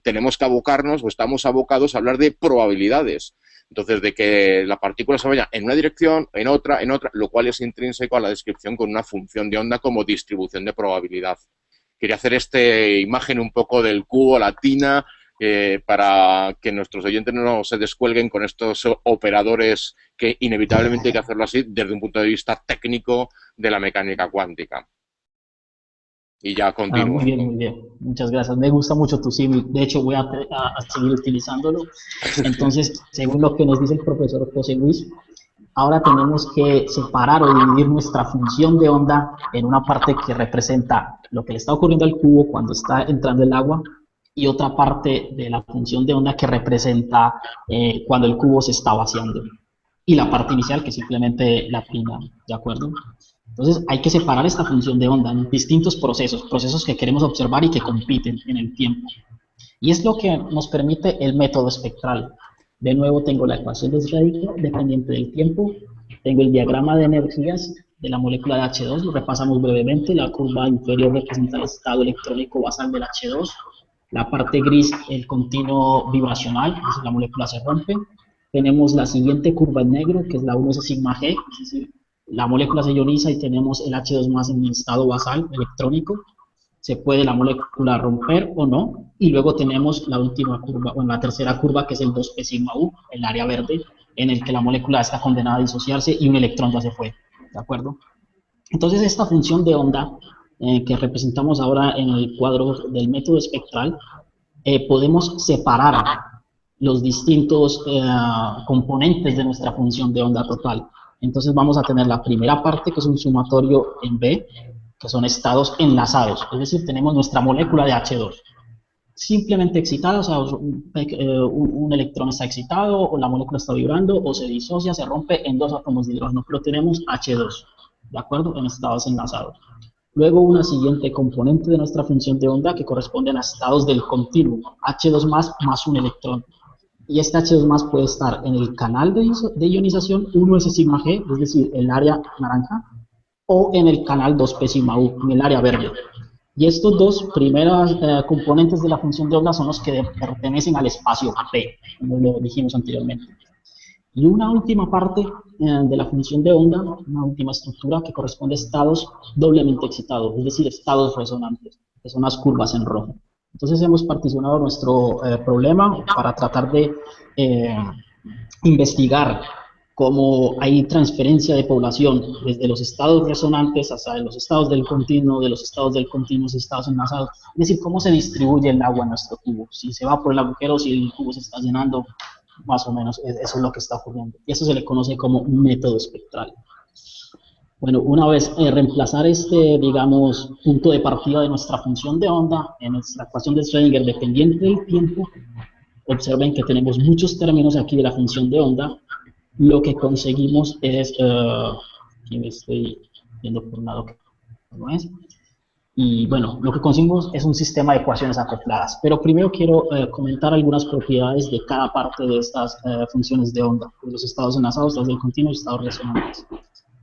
tenemos que abocarnos o estamos abocados a hablar de probabilidades. Entonces, de que la partícula se vaya en una dirección, en otra, lo cual es intrínseco a la descripción con una función de onda como distribución de probabilidad. Quería hacer esta imagen un poco del cubo, la tina, para que nuestros oyentes no se descuelguen con estos operadores que inevitablemente hay que hacerlo así desde un punto de vista técnico de la mecánica cuántica. Y ya continúo. Muy bien, muy bien. Muchas gracias. Me gusta mucho tu símil. De hecho, voy a seguir utilizándolo. Entonces, según lo que nos dice el profesor José Luis, ahora tenemos que separar o dividir nuestra función de onda en una parte que representa lo que le está ocurriendo al cubo cuando está entrando el agua y otra parte de la función de onda que representa cuando el cubo se está vaciando. Y la parte inicial que simplemente la prima, ¿de acuerdo? Entonces hay que separar esta función de onda en distintos procesos que queremos observar y que compiten en el tiempo. Y es lo que nos permite el método espectral. De nuevo tengo la ecuación de Schrödinger dependiente del tiempo, tengo el diagrama de energías de la molécula de H2, lo repasamos brevemente, la curva inferior representa el estado electrónico basal del H2, la parte gris el continuo vibracional, es decir, la molécula se rompe, tenemos la siguiente curva en negro, que es la 1s sigma g, es decir, la molécula se ioniza y tenemos el H2 más en estado basal electrónico, se puede la molécula romper o no, y luego tenemos la última curva, bueno, la tercera curva, que es el 2p sigma u, el área verde, en el que la molécula está condenada a disociarse y un electrón ya se fue, ¿de acuerdo? Entonces esta función de onda que representamos ahora en el cuadro del método espectral, podemos separar los distintos componentes de nuestra función de onda total. Entonces vamos a tener la primera parte, que es un sumatorio en B, que son estados enlazados, es decir, tenemos nuestra molécula de H2, simplemente excitada, o sea, un electrón está excitado, o la molécula está vibrando, o se disocia, se rompe en 2 átomos de hidrógeno, pero tenemos H2, ¿de acuerdo? En estados enlazados. Luego una siguiente componente de nuestra función de onda que corresponden a estados del continuo, H2 más un electrón. Y este H2 más puede estar en el canal de ionización 1s sigma g, es decir, el área naranja, o en el canal 2p sigma u, en el área verde. Y estos dos primeros componentes de la función de onda son los que pertenecen al espacio P, como lo dijimos anteriormente. Y una última parte de la función de onda, una última estructura que corresponde a estados doblemente excitados, es decir, estados resonantes, que son las curvas en rojo. Entonces hemos particionado nuestro problema para tratar de investigar cómo hay transferencia de población desde los estados resonantes hasta los estados del continuo, de los estados del continuo a estados enlazados, es decir, cómo se distribuye el agua en nuestro cubo, si se va por el agujero, si el cubo se está llenando, más o menos, eso es lo que está ocurriendo. Y eso se le conoce como un método espectral. Bueno, una vez reemplazar este, digamos, punto de partida de nuestra función de onda en nuestra ecuación de Schrödinger dependiente del tiempo, observen que tenemos muchos términos aquí de la función de onda. Lo que conseguimos es, aquí me estoy viendo por un lado que no es, y bueno, lo que conseguimos es un sistema de ecuaciones acopladas, pero primero quiero comentar algunas propiedades de cada parte de estas funciones de onda, de los estados enlazados, estados del continuo y estados resonantes.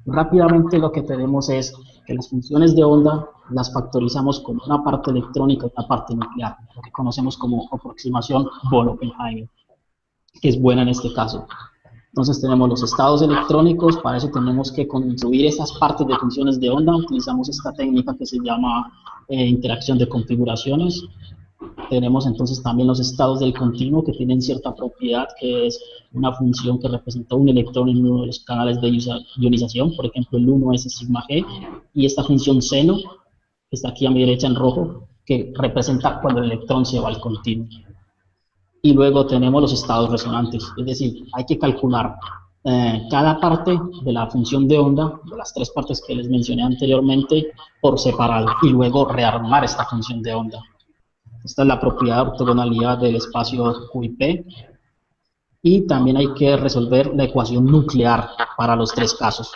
Rápidamente lo que tenemos es que las funciones de onda las factorizamos como una parte electrónica y una parte nuclear, lo que conocemos como aproximación Von-Oppenheimer, que es buena en este caso. Entonces tenemos los estados electrónicos, para eso tenemos que construir esas partes de funciones de onda, utilizamos esta técnica que se llama interacción de configuraciones. Tenemos entonces también los estados del continuo, que tienen cierta propiedad, que es una función que representa un electrón en uno de los canales de ionización, por ejemplo el 1 es sigma g, y esta función seno, que está aquí a mi derecha en rojo, que representa cuando el electrón se va al continuo. Y luego tenemos los estados resonantes, es decir, hay que calcular cada parte de la función de onda, de las tres partes que les mencioné anteriormente, por separado, y luego rearmar esta función de onda. Esta es la propiedad de ortogonalidad del espacio Q y P. Y también hay que resolver la ecuación nuclear para los tres casos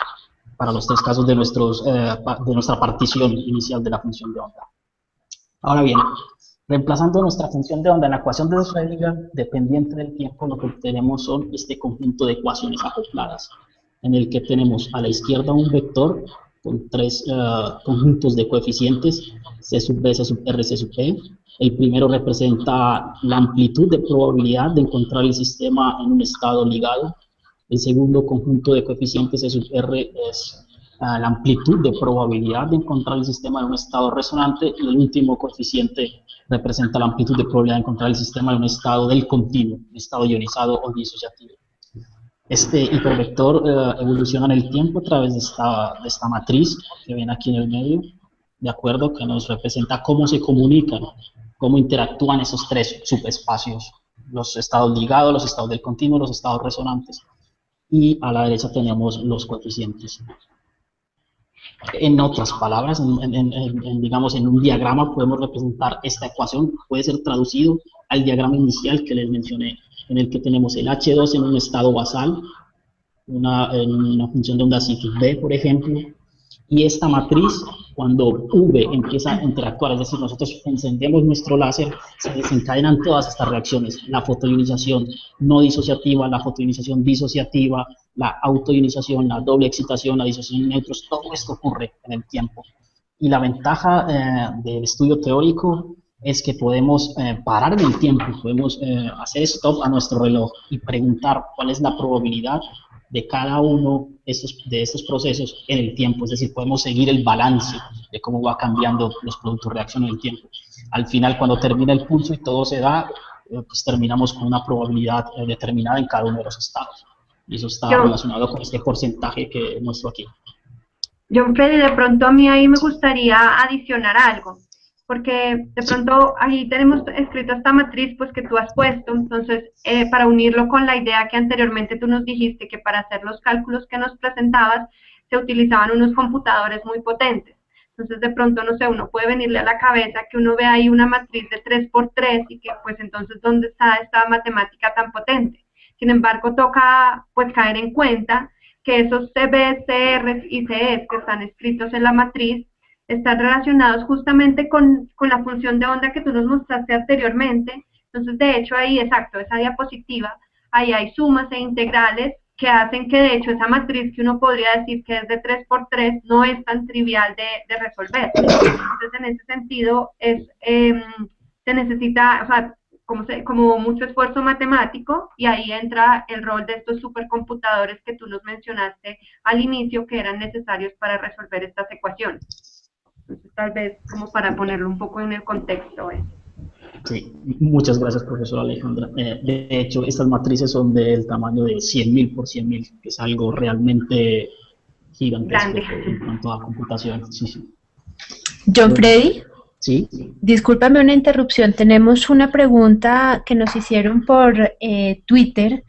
de nuestra partición inicial de la función de onda. Ahora bien, reemplazando nuestra función de onda en la ecuación de Schrödinger, dependiente del tiempo, lo que tenemos son este conjunto de ecuaciones acopladas, en el que tenemos a la izquierda un vector con tres conjuntos de coeficientes, C sub B, C sub R, C sub P. El primero representa la amplitud de probabilidad de encontrar el sistema en un estado ligado. El segundo conjunto de coeficientes, C sub R, es la amplitud de probabilidad de encontrar el sistema en un estado resonante, y el último coeficiente representa la amplitud de probabilidad de encontrar el sistema en un estado del continuo, un estado ionizado o disociativo. Este hipervector evoluciona en el tiempo a través de esta matriz que ven aquí en el medio, de acuerdo, que nos representa cómo se comunican, cómo interactúan esos tres subespacios, los estados ligados, los estados del continuo, los estados resonantes. Y a la derecha tenemos los coeficientes. En otras palabras, digamos, en un diagrama podemos representar esta ecuación, puede ser traducido al diagrama inicial que les mencioné, en el que tenemos el H2 en un estado basal, en una función de onda psi B, por ejemplo, y esta matriz, cuando V empieza a interactuar, es decir, nosotros encendemos nuestro láser, se desencadenan todas estas reacciones, la fotoionización no disociativa, la fotoionización disociativa, la autoionización, la doble excitación, la disociación de neutrones, todo esto ocurre en el tiempo. Y la ventaja del estudio teórico es que podemos parar en el tiempo, podemos hacer stop a nuestro reloj y preguntar cuál es la probabilidad de cada uno de estos procesos en el tiempo, es decir, podemos seguir el balance de cómo va cambiando los productos de reacción en el tiempo. Al final, cuando termina el pulso y todo se da, pues terminamos con una probabilidad determinada en cada uno de los estados. Y eso está relacionado con este porcentaje que muestro aquí. John Freddy, de pronto a mí ahí me gustaría adicionar algo, porque de pronto ahí tenemos escrito esta matriz pues que tú has puesto, entonces para unirlo con la idea que anteriormente tú nos dijiste que para hacer los cálculos que nos presentabas se utilizaban unos computadores muy potentes. Entonces de pronto, no sé, uno puede venirle a la cabeza que uno ve ahí una matriz de 3×3 y que pues entonces ¿dónde está esta matemática tan potente? Sin embargo, toca pues caer en cuenta que esos CB, CR y CS que están escritos en la matriz están relacionados justamente con la función de onda que tú nos mostraste anteriormente. Entonces, de hecho, ahí, exacto, esa diapositiva, ahí hay sumas e integrales que hacen que, de hecho, esa matriz que uno podría decir que es de 3×3 no es tan trivial de resolver. Entonces, en ese sentido, se necesita, o sea, como mucho esfuerzo matemático, y ahí entra el rol de estos supercomputadores que tú nos mencionaste al inicio, que eran necesarios para resolver estas ecuaciones. Entonces, tal vez como para ponerlo un poco en el contexto. Sí, muchas gracias, profesora Alejandra. De hecho, estas matrices son del tamaño de 100.000 por 100.000, que es algo realmente gigantesco en cuanto a computación. Sí, sí. John Freddy. Sí. Discúlpame una interrupción, tenemos una pregunta que nos hicieron por Twitter.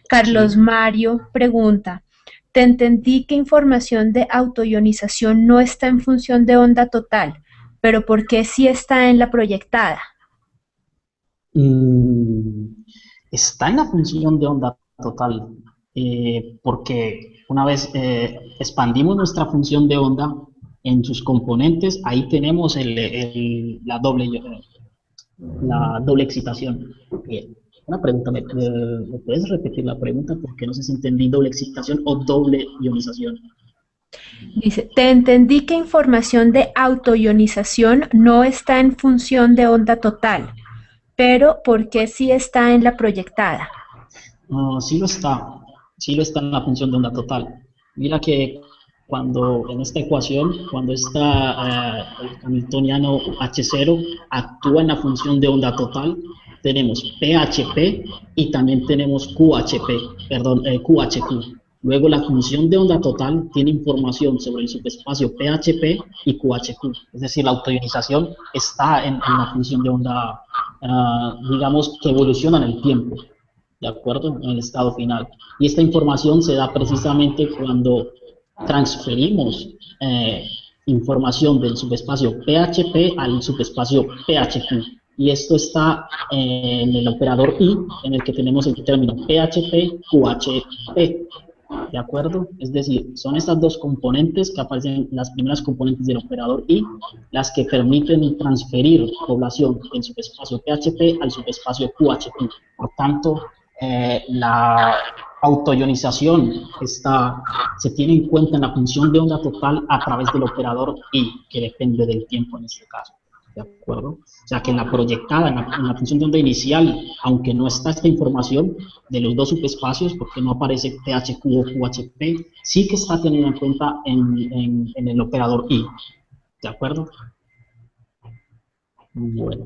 Carlos Mario pregunta: te entendí que información de autoionización no está en función de onda total, pero ¿por qué sí está en la proyectada? Está en la función de onda total, porque una vez expandimos nuestra función de onda en sus componentes, ahí tenemos la doble excitación. Una pregunta, ¿me puedes repetir la pregunta? Porque no sé si entendí doble excitación o doble ionización. Dice, te entendí que información de autoionización no está en función de onda total, pero ¿por qué sí está en la proyectada? Sí lo está, sí lo está en la función de onda total. Mira que cuando en esta ecuación, cuando el hamiltoniano H0 actúa en la función de onda total, tenemos PHP y también tenemos QHP, perdón, QHQ. Luego la función de onda total tiene información sobre el subespacio PHP y QHQ, es decir, la autoionización está en la función de onda, digamos, que evoluciona en el tiempo. ¿De acuerdo? En el estado final. Y esta información se da precisamente cuando transferimos información del subespacio PHP al subespacio PHQ. Y esto está en el operador I, en el que tenemos el término PHP, QHP. ¿De acuerdo? Es decir, son estas dos componentes que aparecen, las primeras componentes del operador I, las que permiten transferir población del subespacio PHP al subespacio QHP. Por tanto, la autoionización se tiene en cuenta en la función de onda total a través del operador I, que depende del tiempo en este caso. ¿De acuerdo? O sea que en la proyectada, en la función de onda inicial, aunque no está esta información de los dos subespacios, porque no aparece PHQ o QHP, sí que está tenido en cuenta en el operador I. ¿De acuerdo? Bueno.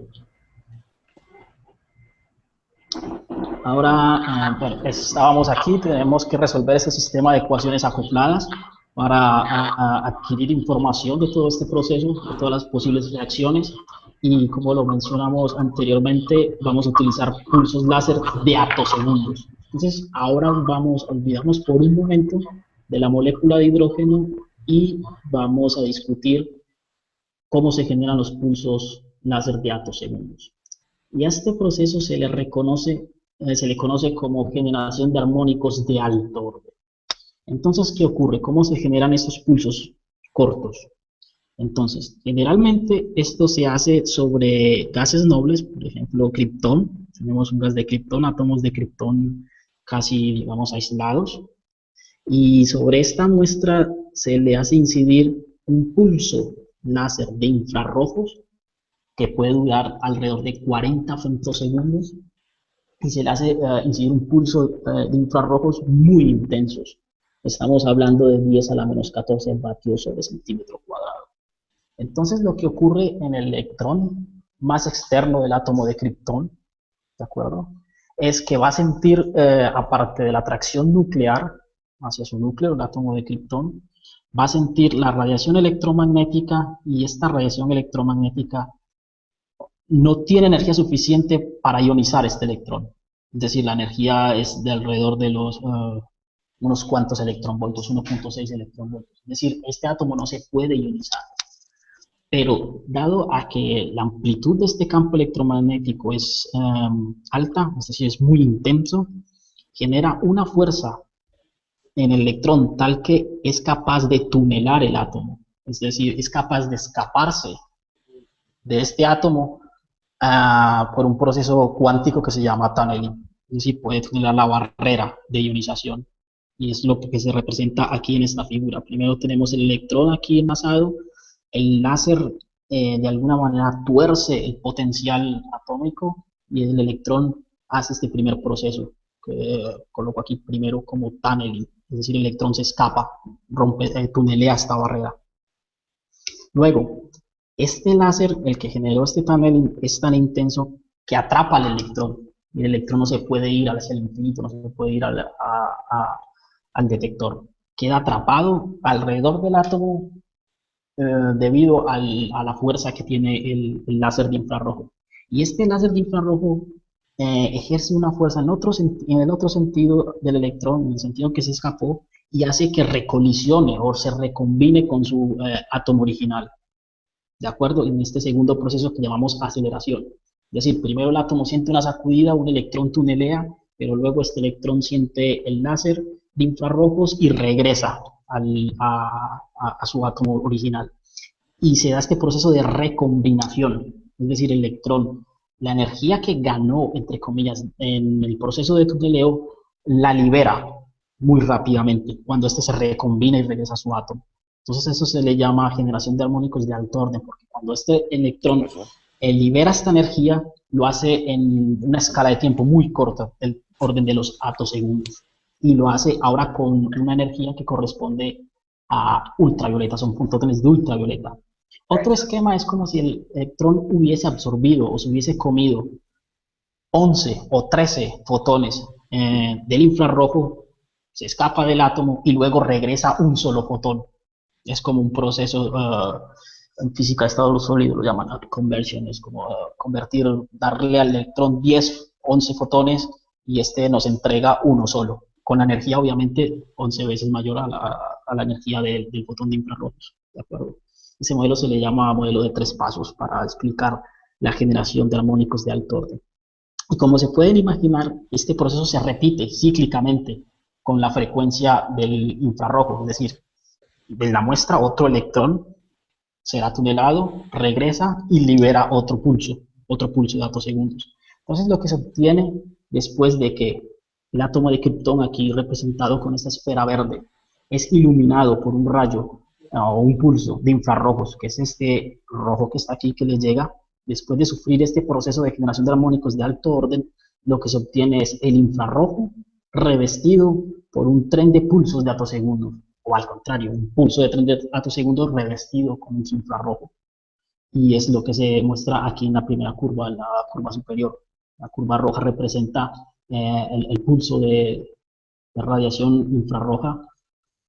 Ahora, bueno, estábamos aquí, tenemos que resolver ese sistema de ecuaciones acopladas para adquirir información de todo este proceso, de todas las posibles reacciones, y como lo mencionamos anteriormente, vamos a utilizar pulsos láser de atosegundos. Entonces, ahora vamos a olvidarnos por un momento de la molécula de hidrógeno y vamos a discutir cómo se generan los pulsos láser de atosegundos. Y a este proceso se le conoce como generación de armónicos de alto orden. Entonces, ¿qué ocurre? ¿Cómo se generan estos pulsos cortos? Entonces, generalmente esto se hace sobre gases nobles, por ejemplo, criptón. Tenemos un gas de criptón, átomos de criptón casi, digamos, aislados. Y sobre esta muestra se le hace incidir un pulso láser de infrarrojos que puede durar alrededor de 40 femtosegundos, y se le hace incidir un pulso de infrarrojos muy intensos. Estamos hablando de 10 a la menos 14 vatios sobre centímetro cuadrado. Entonces, lo que ocurre en el electrón más externo del átomo de criptón, ¿de acuerdo?, es que va a sentir, aparte de la atracción nuclear hacia su núcleo, el átomo de criptón, va a sentir la radiación electromagnética, y esta radiación electromagnética no tiene energía suficiente para ionizar este electrón. Es decir, la energía es de alrededor de los unos cuantos electronvoltios, 1.6 electronvoltios. Es decir, este átomo no se puede ionizar. Pero dado a que la amplitud de este campo electromagnético es alta, es decir, es muy intenso, genera una fuerza en el electrón tal que es capaz de tunelar el átomo. Es decir, es capaz de escaparse de este átomo por un proceso cuántico que se llama tunneling. Es decir, puede tunelar la barrera de ionización. Y es lo que se representa aquí en esta figura. Primero tenemos el electrón aquí enlazado, el láser de alguna manera tuerce el potencial atómico, y el electrón hace este primer proceso, que coloco aquí primero como tunneling. Es decir, el electrón se escapa, tunelea esta barrera. Luego, este láser, el que generó este tunneling, es tan intenso que atrapa al electrón, y el electrón no se puede ir hacia el infinito, no se puede ir al detector. Queda atrapado alrededor del átomo debido a la fuerza que tiene el láser de infrarrojo. Y este láser de infrarrojo ejerce una fuerza en el otro sentido del electrón, en el sentido que se escapó, y hace que recolisione o se recombine con su átomo original. ¿De acuerdo? En este segundo proceso que llamamos aceleración. Es decir, primero el átomo siente una sacudida, un electrón tunelea, pero luego este electrón siente el láser de infrarrojos y regresa a su átomo original. Y se da este proceso de recombinación. Es decir, el electrón, la energía que ganó, entre comillas, en el proceso de tuneleo, la libera muy rápidamente cuando este se recombina y regresa a su átomo. Entonces eso se le llama generación de armónicos de alto orden, porque cuando este electrón libera esta energía, lo hace en una escala de tiempo muy corta, el orden de los atosegundos, y lo hace ahora con una energía que corresponde a ultravioleta, son fotones de ultravioleta. Otro esquema es como si el electrón hubiese absorbido o se hubiese comido 11 o 13 fotones del infrarrojo, se escapa del átomo y luego regresa un solo fotón. Es como un proceso, en física de estado sólido lo llaman conversion, es como convertir, darle al electrón 10, 11 fotones y este nos entrega uno solo, con la energía obviamente 11 veces mayor a la energía del fotón de infrarrojos, ¿de acuerdo? Ese modelo se le llama modelo de 3 pasos para explicar la generación de armónicos de alto orden. Y como se pueden imaginar, este proceso se repite cíclicamente con la frecuencia del infrarrojo, es decir, de la muestra otro electrón será tunelado, regresa y libera otro pulso de atosegundos. Entonces lo que se obtiene después de que el átomo de Krypton, aquí representado con esta esfera verde, es iluminado por un rayo o un pulso de infrarrojos, que es este rojo que está aquí que le llega, después de sufrir este proceso de generación de armónicos de alto orden, lo que se obtiene es el infrarrojo revestido por un tren de pulsos de atosegundos, o al contrario, un pulso de tren de atosegundos revestido con un infrarrojo. Y es lo que se muestra aquí en la primera curva, en la curva superior. La curva roja representa el pulso de radiación infrarroja,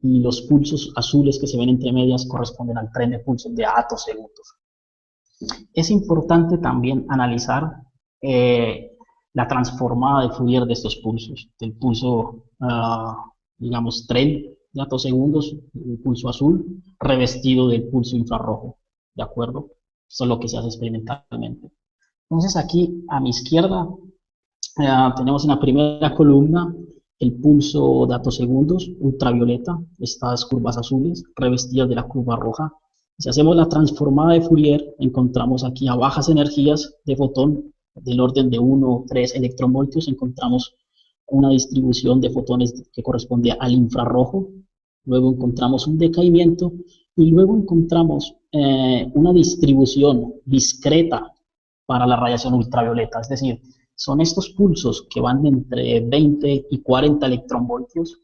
y los pulsos azules que se ven entre medias corresponden al tren de pulsos de atosegundos. Es importante también analizar la transformada de Fourier de estos pulsos, del pulso, digamos, tren de atosegundos, el pulso azul, revestido del pulso infrarrojo, ¿de acuerdo? Eso es lo que se hace experimentalmente. Entonces aquí a mi izquierda tenemos en la primera columna el pulso de atosegundos ultravioleta, estas curvas azules revestidas de la curva roja. Si hacemos la transformada de Fourier, encontramos aquí a bajas energías de fotón del orden de 1 o 3 electronvoltios, encontramos una distribución de fotones que corresponde al infrarrojo, luego encontramos un decaimiento y luego encontramos una distribución discreta para la radiación ultravioleta, es decir, son estos pulsos que van entre 20 y 40 electronvoltios,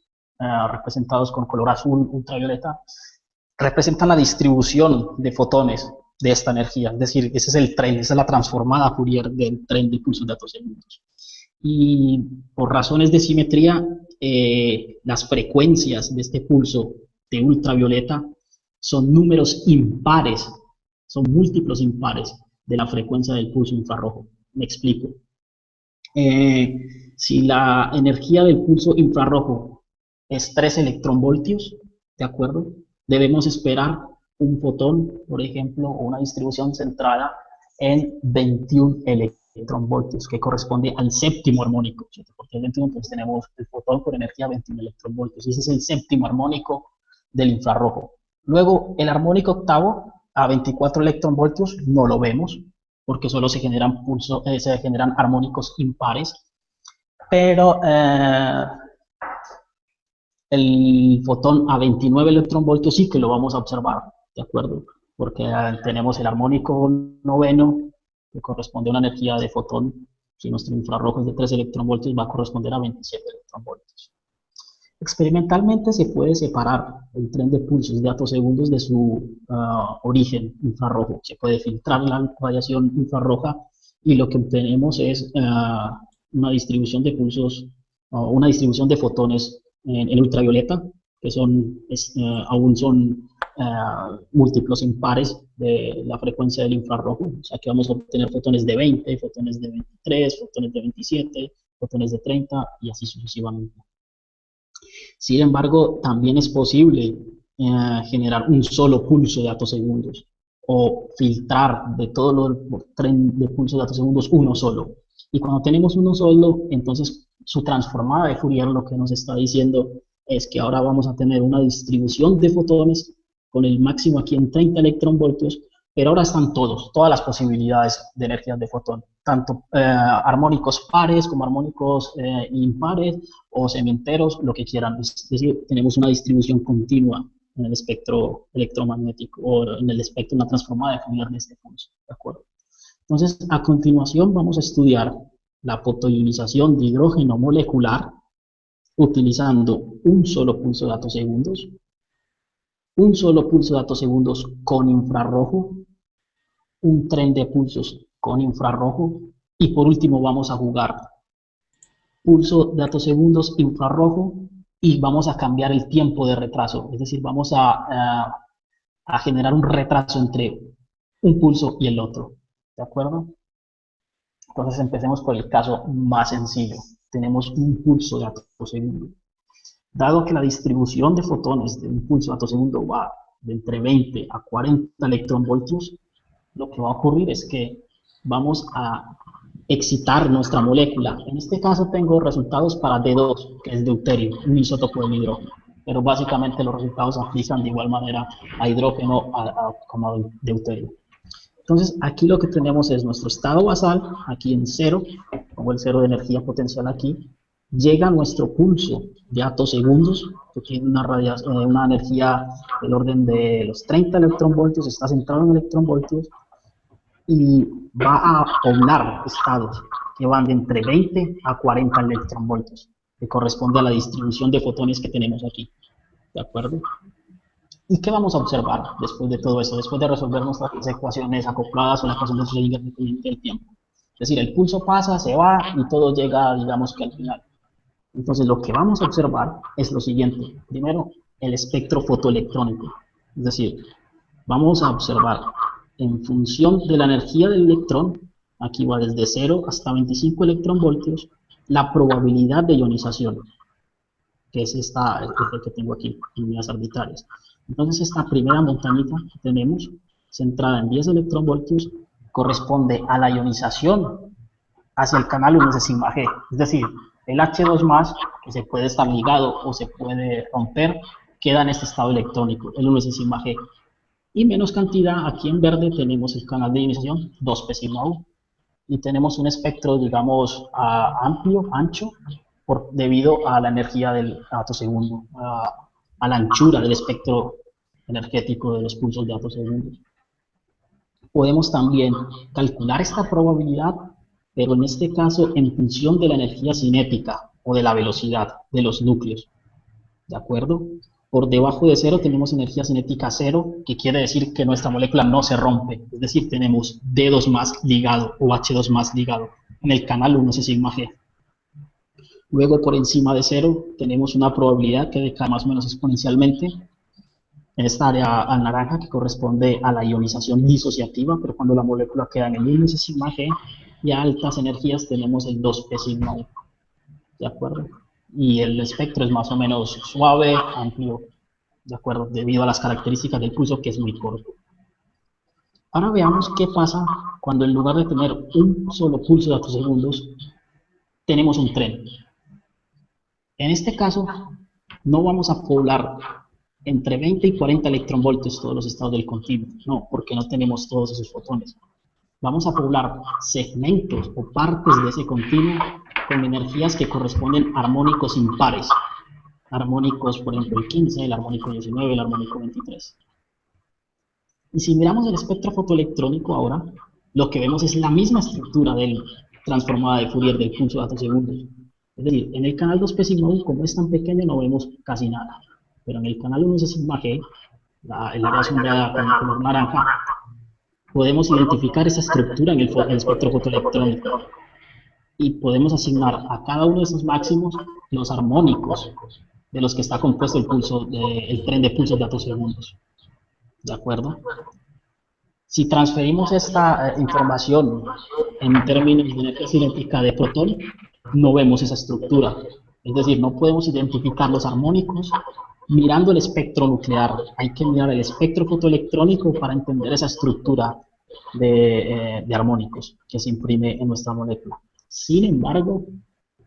representados con color azul ultravioleta, representan la distribución de fotones de esta energía, es decir, ese es el tren, esa es la transformada Fourier del tren de pulsos de atosegundos. Y por razones de simetría, las frecuencias de este pulso de ultravioleta son números impares, son múltiplos impares de la frecuencia del pulso infrarrojo. Me explico. Si la energía del pulso infrarrojo es 3 electronvoltios, ¿de acuerdo? Debemos esperar un fotón, por ejemplo, o una distribución centrada en 21 electronvoltios, que corresponde al séptimo armónico, ¿cierto? Porque el 21, pues tenemos el fotón con energía 21 electronvoltios, y ese es el séptimo armónico del infrarrojo. Luego, el armónico octavo, a 24 electronvoltios, no lo vemos, porque solo se generan armónicos impares, pero el fotón a 29 electronvoltios sí que lo vamos a observar, ¿de acuerdo? Porque tenemos el armónico noveno, que corresponde a una energía de fotón, si nuestro infrarrojo es de 3 electronvoltios, va a corresponder a 27 electronvoltios. Experimentalmente se puede separar el tren de pulsos de atosegundos de su origen infrarrojo. Se puede filtrar la radiación infrarroja y lo que obtenemos es una distribución de pulsos, una distribución de fotones en ultravioleta, que aún son múltiplos impares de la frecuencia del infrarrojo. O sea que vamos a obtener fotones de 20, fotones de 23, fotones de 27, fotones de 30 y así sucesivamente. Sin embargo, también es posible generar un solo pulso de atosegundos o filtrar de todos los tren de pulsos de atosegundos uno solo. Y cuando tenemos uno solo, entonces su transformada de Fourier lo que nos está diciendo es que ahora vamos a tener una distribución de fotones con el máximo aquí en 30 electronvoltios, pero ahora están todas las posibilidades de energías de fotón, tanto armónicos pares como armónicos impares o semienteros, lo que quieran. Es decir, tenemos una distribución continua en el espectro electromagnético o en el espectro de una transformada de Fourier de este pulso, ¿de acuerdo? Entonces, a continuación vamos a estudiar la fotoionización de hidrógeno molecular utilizando un solo pulso de atosegundos, un solo pulso de atosegundos con infrarrojo, un tren de pulsos con infrarrojo, y por último vamos a jugar pulso de atosegundos infrarrojo y vamos a cambiar el tiempo de retraso, es decir, vamos a generar un retraso entre un pulso y el otro, ¿de acuerdo? Entonces empecemos por el caso más sencillo. Tenemos un pulso de atosegundo. Dado que la distribución de fotones de un pulso de atosegundo va de entre 20 a 40 electronvoltios, lo que va a ocurrir es que vamos a excitar nuestra molécula. En este caso tengo resultados para D2, que es deuterio, un isótopo del hidrógeno. Pero básicamente los resultados aplican de igual manera a hidrógeno como a deuterio. Entonces aquí lo que tenemos es nuestro estado basal, aquí en 0, como el 0 de energía potencial aquí, llega nuestro pulso de atosegundos, que tiene una energía del orden de los 30 electronvoltios, está centrado en electronvoltios, y va a poblar estados que van de entre 20 a 40 electronvoltios, que corresponde a la distribución de fotones que tenemos aquí, ¿de acuerdo? ¿Y qué vamos a observar después de todo eso? Después de resolver nuestras ecuaciones acopladas o la ecuación de Schrödinger dependiente del tiempo. Es decir, el pulso pasa, se va y todo llega, digamos que al final. Entonces lo que vamos a observar es lo siguiente. Primero, el espectro fotoelectrónico. Es decir, vamos a observar en función de la energía del electrón, aquí va desde 0 hasta 25 electronvoltios, la probabilidad de ionización, que es el que tengo aquí, en unidades arbitrarias. Entonces esta primera montañita que tenemos, centrada en 10 electronvoltios, corresponde a la ionización hacia el canal 1 sigma G. Es decir, el H2+, que se puede estar ligado o se puede romper, queda en este estado electrónico, el 1 sigma G. Y menos cantidad, aquí en verde tenemos el canal de ionización 2p sigma U. Y tenemos un espectro, digamos, amplio, ancho, debido a la energía del atosegundo, a la anchura del espectro energético de los pulsos de atosegundos. Podemos también calcular esta probabilidad, pero en este caso en función de la energía cinética o de la velocidad de los núcleos, ¿de acuerdo? Por debajo de 0 tenemos energía cinética 0, que quiere decir que nuestra molécula no se rompe, es decir, tenemos D2+ ligado o H2+ ligado en el canal 1 sigma G. Luego, por encima de 0, tenemos una probabilidad que decae más o menos exponencialmente en esta área naranja, que corresponde a la ionización disociativa, pero cuando la molécula queda en el 1 sigma G y a altas energías tenemos el 2p sigma U, ¿de acuerdo? Y el espectro es más o menos suave, amplio, ¿de acuerdo? Debido a las características del pulso, que es muy corto. Ahora veamos qué pasa cuando en lugar de tener un solo pulso de atosegundos, tenemos un tren. En este caso, no vamos a poblar entre 20 y 40 electronvoltios todos los estados del continuo, no, porque no tenemos todos esos fotones. Vamos a poblar segmentos o partes de ese continuo con energías que corresponden a armónicos impares. Armónicos, por ejemplo, el 15, el armónico 19, el armónico 23. Y si miramos el espectro fotoelectrónico ahora, lo que vemos es la misma estructura del transformada de Fourier del pulso de atosegundos. Es decir, en el canal 2p sigma U, como es tan pequeño, no vemos casi nada. Pero en el canal 1 sigma G, el área sombreada con color naranja, podemos identificar esa estructura en el espectro fotoelectrónico. Y podemos asignar a cada uno de esos máximos los armónicos de los que está compuesto el tren de pulsos de atosegundos. ¿De acuerdo? Si transferimos esta información en términos de energía cinética de protón, no vemos esa estructura. Es decir, no podemos identificar los armónicos mirando el espectro nuclear. Hay que mirar el espectro fotoelectrónico para entender esa estructura de armónicos que se imprime en nuestra molécula. Sin embargo,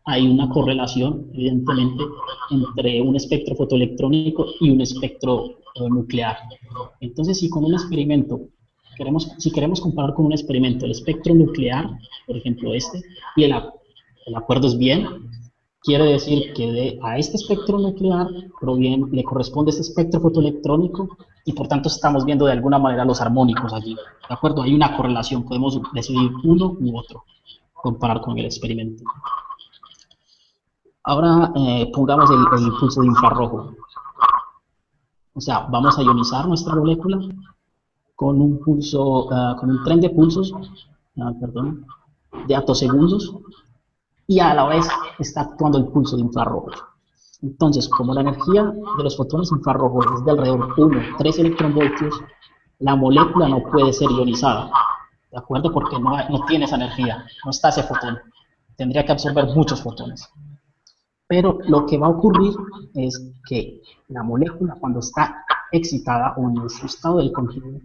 hay una correlación, evidentemente, entre un espectro fotoelectrónico y un espectro nuclear. Entonces, si con un experimento, si queremos comparar con un experimento el espectro nuclear, por ejemplo este, y el acuerdo es bien, Quiere decir que a este espectro nuclear le corresponde este espectro fotoelectrónico y por tanto estamos viendo de alguna manera los armónicos allí. ¿De acuerdo? Hay una correlación, podemos decidir uno u otro, comparar con el experimento. Ahora pongamos el impulso de infrarrojo. O sea, vamos a ionizar nuestra molécula con un pulso, con un tren de pulsos, de atosegundos, y a la vez está actuando el pulso de infrarrojo. Entonces, como la energía de los fotones infrarrojos es de alrededor de 1-3 electronvoltios, la molécula no puede ser ionizada, ¿de acuerdo? Porque no tiene esa energía, no está ese fotón. Tendría que absorber muchos fotones. Pero lo que va a ocurrir es que la molécula, cuando está excitada o en su estado del continuo,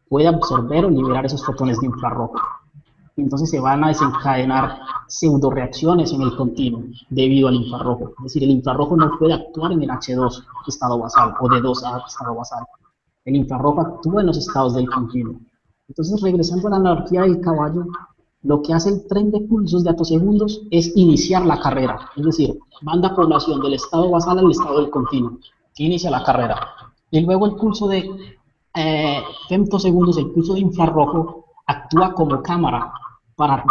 puede absorber o liberar esos fotones de infrarrojo. Entonces se van a desencadenar pseudoreacciones en el continuo debido al infrarrojo. Es decir, el infrarrojo no puede actuar en el H2 estado basal o D2A estado basal. El infrarrojo actúa en los estados del continuo. Entonces, regresando a la analogía del caballo, lo que hace el tren de pulsos de atosegundos es iniciar la carrera. Es decir, manda población del estado basal al estado del continuo, que inicia la carrera. Y luego el pulso de femtosegundos, el pulso de infrarrojo, actúa como cámara para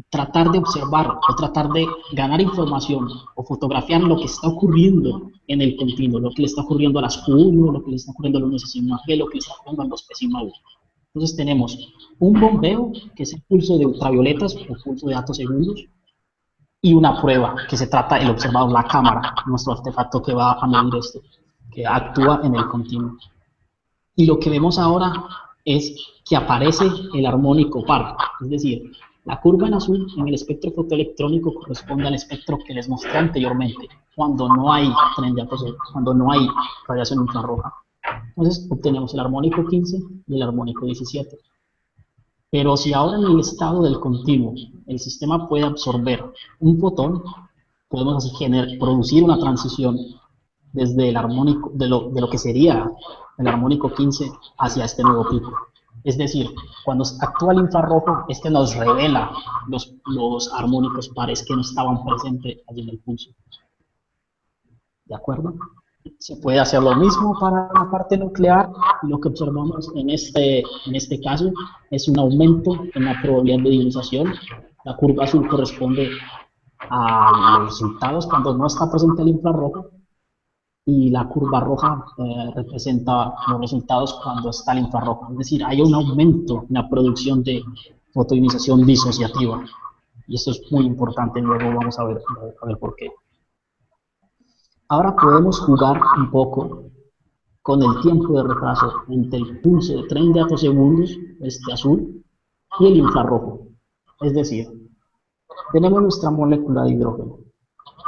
tratar de observar o tratar de ganar información o fotografiar lo que está ocurriendo en el continuo, lo que le está ocurriendo a las Q1, lo que le está ocurriendo a los 1,G, lo que le está ocurriendo a los P1. Entonces tenemos un bombeo, que es el pulso de ultravioletas o pulso de atosegundos, y una prueba, que se trata del observador, la cámara, nuestro artefacto que va a medir esto, que actúa en el continuo. Y lo que vemos ahora es que aparece el armónico par, es decir, la curva en azul en el espectro fotoelectrónico corresponde al espectro que les mostré anteriormente, cuando no hay tren de atosegundos, cuando no hay radiación infrarroja. Entonces obtenemos el armónico 15 y el armónico 17. Pero si ahora en el estado del continuo el sistema puede absorber un fotón, podemos así producir una transición desde el armónico, de lo que sería el armónico 15 hacia este nuevo pico. Es decir, cuando actúa el infrarrojo, este nos revela los armónicos pares que no estaban presentes allí en el pulso. ¿De acuerdo? Se puede hacer lo mismo para la parte nuclear, y lo que observamos en este caso es un aumento en la probabilidad de ionización. La curva azul corresponde a los resultados cuando no está presente el infrarrojo, y la curva roja representa los resultados cuando está el infrarrojo. Es decir, hay un aumento en la producción de fotoionización disociativa, y esto es muy importante, luego vamos a ver por qué. Ahora podemos jugar un poco con el tiempo de retraso entre el pulso de tren de atosegundos, este azul, y el infrarrojo. Es decir, tenemos nuestra molécula de hidrógeno.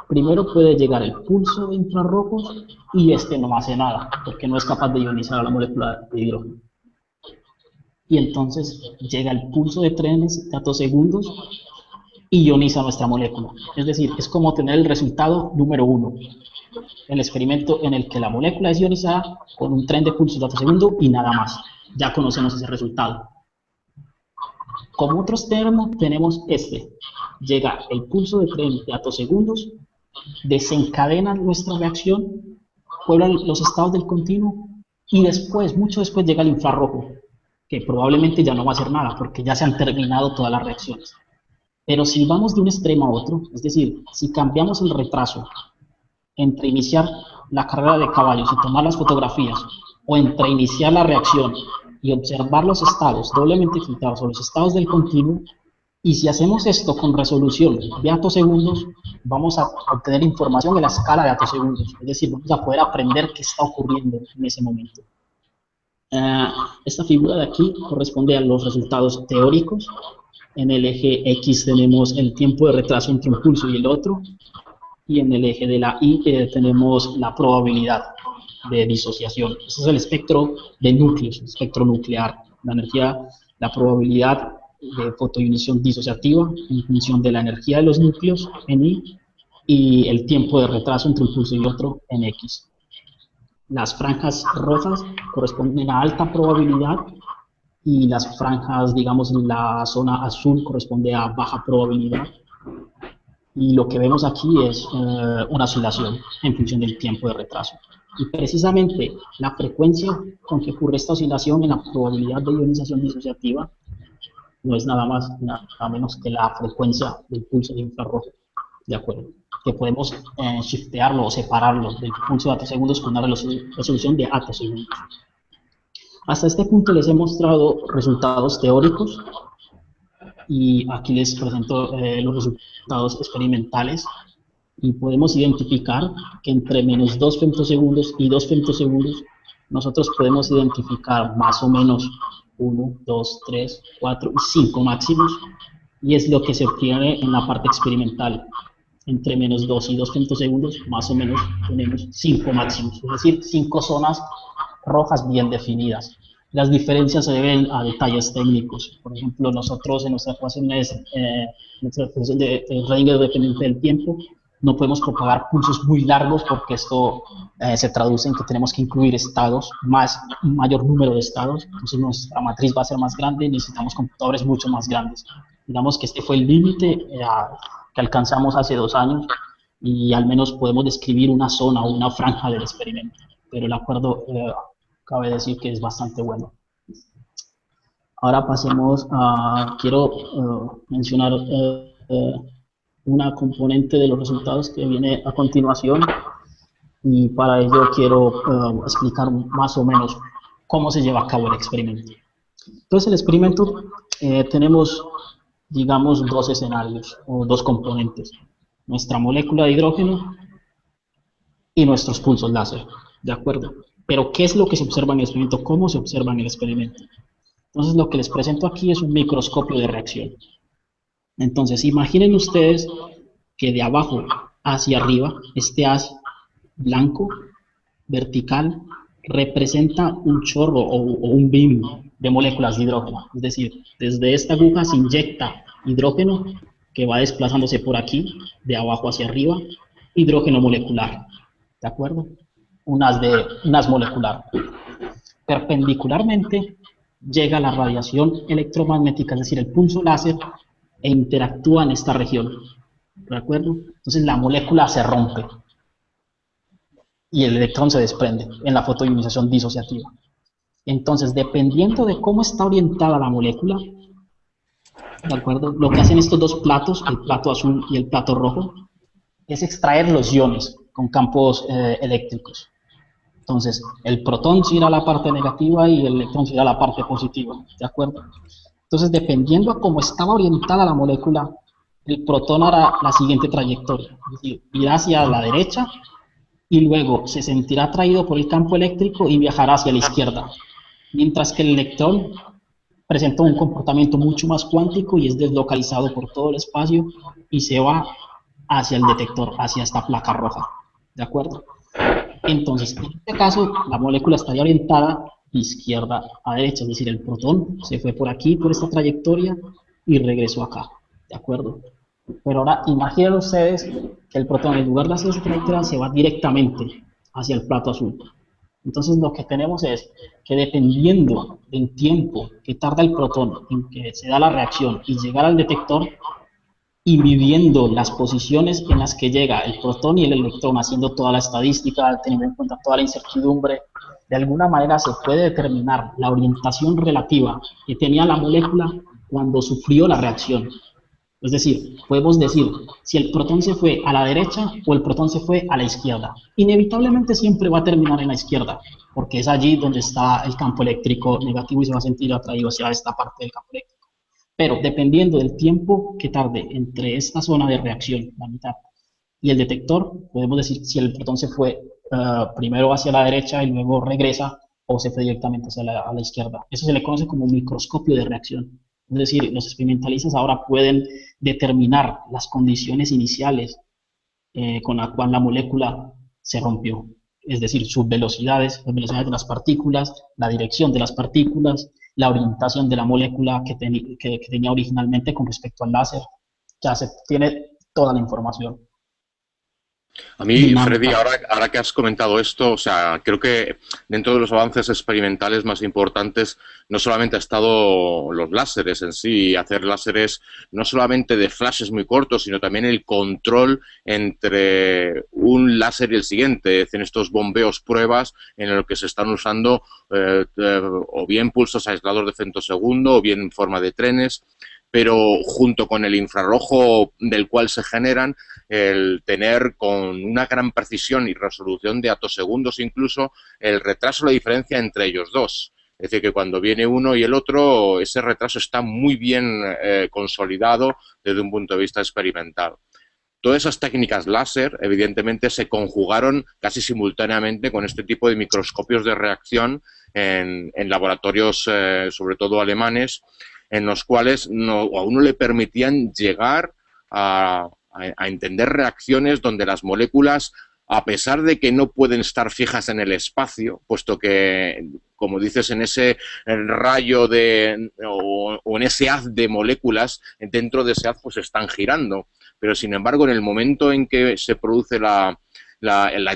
Primero puede llegar el pulso de infrarrojos y este no hace nada, porque no es capaz de ionizar a la molécula de hidrógeno. Y entonces llega el pulso de trenes de atosegundos y ioniza nuestra molécula. Es decir, es como tener el resultado número 1. El experimento en el que la molécula es ionizada con un tren de pulsos de atosegundo y nada más. Ya conocemos ese resultado. Como otros términos tenemos este. Llega el pulso de tren de atosegundos, desencadena nuestra reacción, puebla los estados del continuo y después, mucho después, llega el infrarrojo, que probablemente ya no va a hacer nada porque ya se han terminado todas las reacciones. Pero si vamos de un extremo a otro, es decir, si cambiamos el retraso entre iniciar la carrera de caballos y tomar las fotografías, o entre iniciar la reacción y observar los estados doblemente filtrados o los estados del continuo, y si hacemos esto con resolución de atosegundos, vamos a obtener información en la escala de atosegundos, es decir, vamos a poder aprender qué está ocurriendo en ese momento. Esta figura de aquí corresponde a los resultados teóricos. En el eje X tenemos el tiempo de retraso entre un pulso y el otro, y en el eje de la Y tenemos la probabilidad de disociación. Ese es el espectro de núcleos, el espectro nuclear, la energía, la probabilidad de fotoionización disociativa en función de la energía de los núcleos en Y y el tiempo de retraso entre un pulso y otro en X. Las franjas rojas corresponden a alta probabilidad y las franjas, digamos, en la zona azul corresponde a baja probabilidad. y lo que vemos aquí es una oscilación en función del tiempo de retraso. Y precisamente la frecuencia con que ocurre esta oscilación en la probabilidad de ionización disociativa no es nada más, nada menos que la frecuencia del pulso de infrarrojo, ¿de acuerdo? Que podemos shiftearlo o separarlo del pulso de AT segundos con una resolución de AT segundos. Hasta este punto les he mostrado resultados teóricos y aquí les presento los resultados experimentales y podemos identificar que entre menos 2 femtosegundos y 2 femtosegundos nosotros podemos identificar más o menos 1, 2, 3, 4 y 5 máximos, y es lo que se obtiene en la parte experimental. Entre menos 2 y 2 femtosegundos más o menos tenemos 5 máximos, es decir, 5 zonas rojas bien definidas. Las diferencias se deben a detalles técnicos. Por ejemplo, nosotros en nuestra ecuación de Schrödinger dependiente del tiempo, no podemos propagar pulsos muy largos porque esto se traduce en que tenemos que incluir estados, un mayor número de estados, entonces nuestra matriz va a ser más grande y necesitamos computadores mucho más grandes. Digamos que este fue el límite que alcanzamos hace 2 años y al menos podemos describir una zona o una franja del experimento, pero el acuerdo cabe decir que es bastante bueno. Ahora pasemos a, quiero mencionar una componente de los resultados que viene a continuación, y para ello quiero explicar más o menos cómo se lleva a cabo el experimento. Entonces, el experimento tenemos, digamos, 2 escenarios o 2 componentes: nuestra molécula de hidrógeno y nuestros pulsos láser, ¿de acuerdo? Pero, ¿qué es lo que se observa en el experimento? ¿Cómo se observa en el experimento? Entonces, lo que les presento aquí es un microscopio de reacción. Entonces, imaginen ustedes que de abajo hacia arriba, este haz blanco, vertical, representa un chorro o un beam de moléculas de hidrógeno. Es decir, desde esta aguja se inyecta hidrógeno que va desplazándose por aquí, de abajo hacia arriba, hidrógeno molecular, ¿de acuerdo? Un haz molecular. Perpendicularmente llega la radiación electromagnética, es decir, el pulso láser, e interactúa en esta región, ¿de acuerdo? Entonces la molécula se rompe y el electrón se desprende en la fotoionización disociativa. Entonces, dependiendo de cómo está orientada la molécula, ¿de acuerdo? Lo que hacen estos 2 platos, el plato azul y el plato rojo, es extraer los iones con campos eléctricos. Entonces, el protón se irá a la parte negativa y el electrón se irá a la parte positiva, ¿de acuerdo? Entonces, dependiendo a cómo estaba orientada la molécula, el protón hará la siguiente trayectoria, es decir, irá hacia la derecha y luego se sentirá atraído por el campo eléctrico y viajará hacia la izquierda, mientras que el electrón presenta un comportamiento mucho más cuántico y es deslocalizado por todo el espacio y se va hacia el detector, hacia esta placa roja, ¿de acuerdo? Entonces, en este caso, la molécula estaría orientada de izquierda a derecha, es decir, el protón se fue por aquí, por esta trayectoria, y regresó acá, ¿de acuerdo? Pero ahora, imaginen ustedes que el protón, en lugar de hacer esa trayectoria, se va directamente hacia el plato azul. Entonces, lo que tenemos es que dependiendo del tiempo que tarda el protón en que se da la reacción y llegar al detector, y midiendo las posiciones en las que llega el protón y el electrón, haciendo toda la estadística, teniendo en cuenta toda la incertidumbre, de alguna manera se puede determinar la orientación relativa que tenía la molécula cuando sufrió la reacción. Es decir, podemos decir si el protón se fue a la derecha o el protón se fue a la izquierda. Inevitablemente siempre va a terminar en la izquierda, porque es allí donde está el campo eléctrico negativo y se va a sentir atraído hacia esta parte del campo eléctrico. Pero dependiendo del tiempo que tarde entre esta zona de reacción, la mitad, y el detector, podemos decir si el protón se fue primero hacia la derecha y luego regresa, o se fue directamente hacia a la izquierda. Eso se le conoce como microscopio de reacción. Es decir, los experimentalistas ahora pueden determinar las condiciones iniciales con las cuales la molécula se rompió. Es decir, sus velocidades, las velocidades de las partículas, la dirección de las partículas, la orientación de la molécula que tenía originalmente con respecto al láser. Ya se tiene toda la información. A mí, Freddy, dinámica. ahora que has comentado esto, o sea, creo que dentro de los avances experimentales más importantes no solamente ha estado los láseres en sí, hacer láseres no solamente de flashes muy cortos, sino también el control entre un láser y el siguiente, es decir, estos bombeos pruebas en los que se están usando o bien pulsos aislados de femtosegundo o bien en forma de trenes, pero junto con el infrarrojo del cual se generan, el tener con una gran precisión y resolución de atosegundos incluso el retraso, la diferencia entre ellos dos. Es decir, que cuando viene uno y el otro, ese retraso está muy bien consolidado desde un punto de vista experimental. Todas esas técnicas láser, evidentemente, se conjugaron casi simultáneamente con este tipo de microscopios de reacción en laboratorios, sobre todo alemanes, en los cuales a uno le permitían llegar a entender reacciones donde las moléculas, a pesar de que no pueden estar fijas en el espacio, puesto que, como dices, en ese rayo o en ese haz de moléculas, dentro de ese haz pues están girando. Pero, sin embargo, en el momento en que se produce la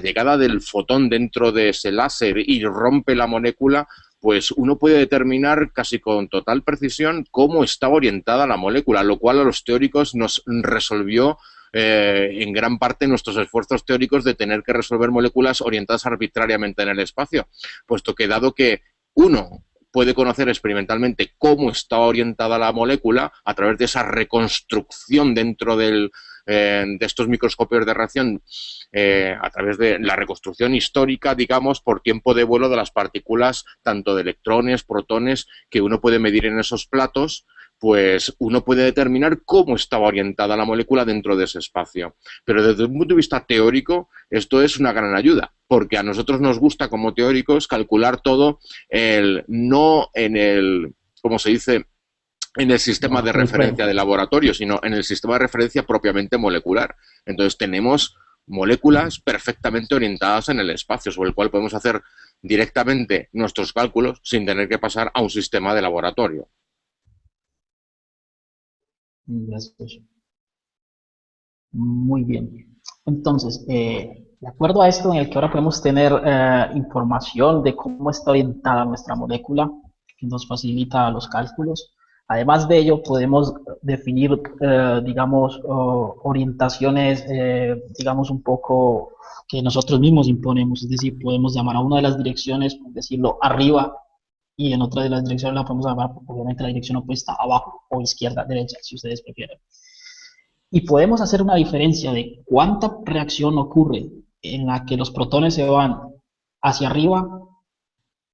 llegada del fotón dentro de ese láser y rompe la molécula, pues uno puede determinar casi con total precisión cómo está orientada la molécula, lo cual a los teóricos nos resolvió en gran parte nuestros esfuerzos teóricos de tener que resolver moléculas orientadas arbitrariamente en el espacio, puesto que dado que uno puede conocer experimentalmente cómo está orientada la molécula a través de esa reconstrucción dentro de estos microscopios de reacción, a través de la reconstrucción histórica, digamos, por tiempo de vuelo de las partículas, tanto de electrones, protones, que uno puede medir en esos platos, pues uno puede determinar cómo estaba orientada la molécula dentro de ese espacio. Pero desde un punto de vista teórico, esto es una gran ayuda, porque a nosotros nos gusta como teóricos calcular todo, no en el, como se dice, en el sistema de referencia de laboratorio, sino en el sistema de referencia propiamente molecular. Entonces tenemos moléculas perfectamente orientadas en el espacio, sobre el cual podemos hacer directamente nuestros cálculos sin tener que pasar a un sistema de laboratorio. Gracias. Muy bien. Entonces, de acuerdo a esto, en el que ahora podemos tener información de cómo está orientada nuestra molécula, que nos facilita los cálculos. Además de ello, podemos definir, digamos, orientaciones, digamos, un poco que nosotros mismos imponemos. Es decir, podemos llamar a una de las direcciones, por decirlo, arriba, y en otra de las direcciones la podemos llamar, obviamente, la dirección opuesta, abajo o izquierda, derecha, si ustedes prefieren. Y podemos hacer una diferencia de cuánta reacción ocurre en la que los protones se van hacia arriba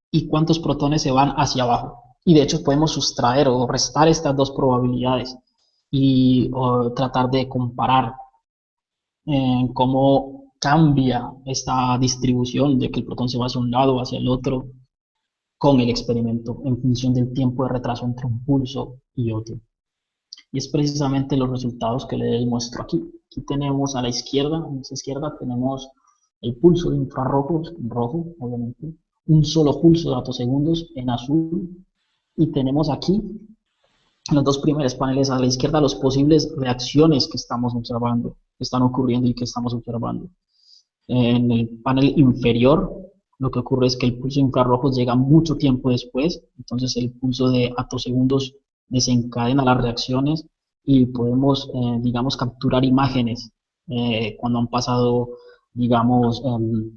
y cuántos protones se van hacia abajo. Y de hecho podemos sustraer o restar estas dos probabilidades y tratar de comparar cómo cambia esta distribución de que el protón se va hacia un lado o hacia el otro con el experimento en función del tiempo de retraso entre un pulso y otro. Y es precisamente los resultados que les muestro aquí. Aquí tenemos a la izquierda, a nuestra izquierda tenemos el pulso de infrarrojos, en rojo, obviamente, un solo pulso de atosegundos en azul, y tenemos aquí, en los dos primeros paneles a la izquierda, las posibles reacciones que estamos observando, que están ocurriendo y que estamos observando. En el panel inferior, lo que ocurre es que el pulso de infrarrojos llega mucho tiempo después, entonces el pulso de atosegundos desencadena las reacciones y podemos, digamos, capturar imágenes cuando han pasado, digamos,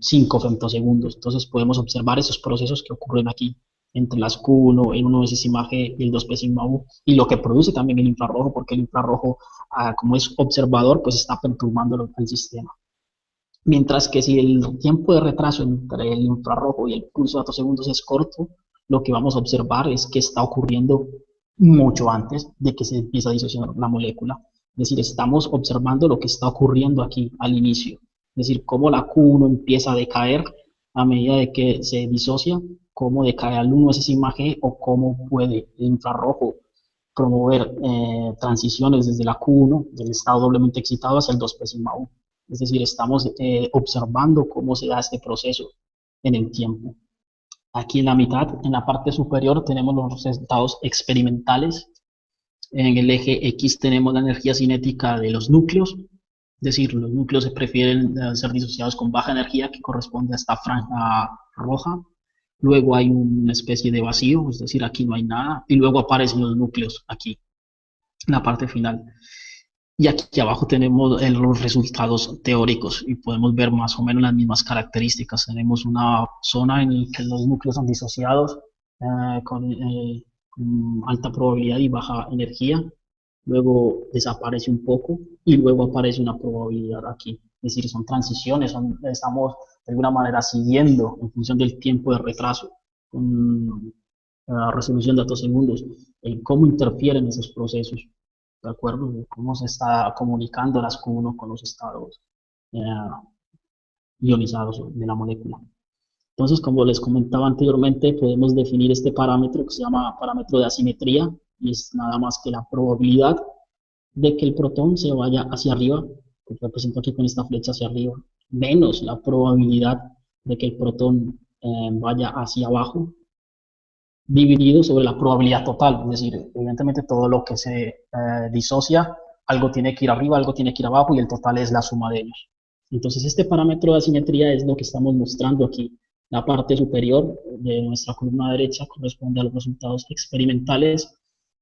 5 femtosegundos. Entonces podemos observar esos procesos que ocurren aquí entre las Q1, el 1 sigma G y el 2 sigma U, y lo que produce también el infrarrojo, porque el infrarrojo, como es observador, pues está perturbando el sistema. Mientras que si el tiempo de retraso entre el infrarrojo y el pulso de atosegundos es corto, lo que vamos a observar es que está ocurriendo mucho antes de que se empiece a disociar la molécula. Es decir, estamos observando lo que está ocurriendo aquí al inicio. Es decir, cómo la Q1 empieza a decaer a medida de que se disocia, cómo decae al 1 sigma G o cómo puede el infrarrojo promover transiciones desde la Q1, del estado doblemente excitado, hacia el 2 sigma U. Es decir, estamos observando cómo se da este proceso en el tiempo. Aquí en la mitad, en la parte superior, tenemos los resultados experimentales. En el eje X tenemos la energía cinética de los núcleos Es decir, los núcleos se prefieren ser disociados con baja energía, que corresponde a esta franja roja. Luego hay una especie de vacío, es decir, aquí no hay nada, y luego aparecen los núcleos aquí, en la parte final. Y aquí abajo tenemos los resultados teóricos y podemos ver más o menos las mismas características. Tenemos una zona en la que los núcleos son disociados con alta probabilidad y baja energía. Luego desaparece un poco y luego aparece una probabilidad aquí. Es decir, son transiciones, estamos de alguna manera siguiendo en función del tiempo de retraso con resolución de datos segundos, cómo interfieren esos procesos. ¿De acuerdo? De cómo se está comunicando las Q1 con los estados ionizados de la molécula. Entonces, como les comentaba anteriormente, podemos definir este parámetro que se llama parámetro de asimetría, y es nada más que la probabilidad de que el protón se vaya hacia arriba, que represento aquí con esta flecha hacia arriba, menos la probabilidad de que el protón vaya hacia abajo, dividido sobre la probabilidad total. Es decir, evidentemente todo lo que se disocia, algo tiene que ir arriba, algo tiene que ir abajo, y el total es la suma de ellos. Entonces este parámetro de asimetría es lo que estamos mostrando aquí. La parte superior de nuestra columna derecha corresponde a los resultados experimentales.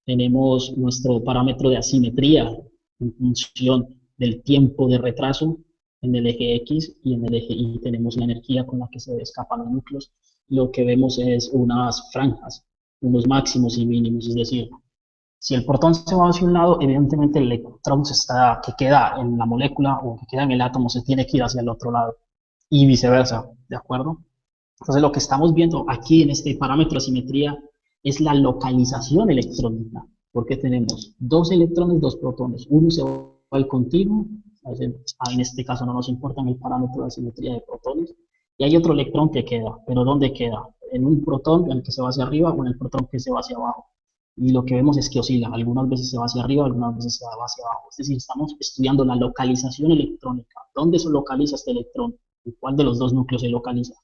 Tenemos nuestro parámetro de asimetría en función del tiempo de retraso en el eje X, y en el eje Y tenemos la energía con la que se escapan los núcleos. Lo que vemos es unas franjas, unos máximos y mínimos, es decir, si el protón se va hacia un lado, evidentemente el electrón que queda en la molécula o que queda en el átomo se tiene que ir hacia el otro lado, y viceversa, ¿de acuerdo? Entonces lo que estamos viendo aquí en este parámetro de simetría es la localización electrónica, porque tenemos dos electrones, dos protones, uno se va al continuo, en este caso no nos importa el parámetro de simetría de protones, y hay otro electrón que queda, pero ¿dónde queda? ¿En un protón en el que se va hacia arriba o en el protón que se va hacia abajo? Y lo que vemos es que oscila, algunas veces se va hacia arriba, algunas veces se va hacia abajo. Es decir, estamos estudiando la localización electrónica. ¿Dónde se localiza este electrón? ¿En cuál de los dos núcleos se localiza?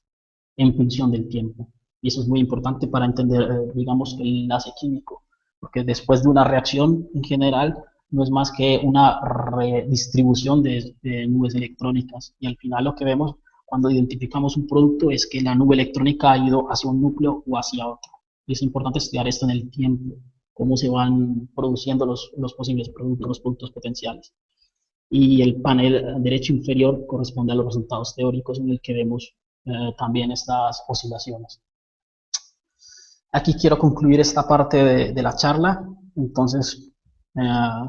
En función del tiempo. Y eso es muy importante para entender, digamos, el enlace químico, porque después de una reacción, en general, no es más que una redistribución de nubes electrónicas. Y al final lo que vemos cuando identificamos un producto es que la nube electrónica ha ido hacia un núcleo o hacia otro. Y es importante estudiar esto en el tiempo, cómo se van produciendo los posibles productos, los productos potenciales. Y el panel derecho inferior corresponde a los resultados teóricos en el que vemos también estas oscilaciones. Aquí quiero concluir esta parte de la charla. Entonces,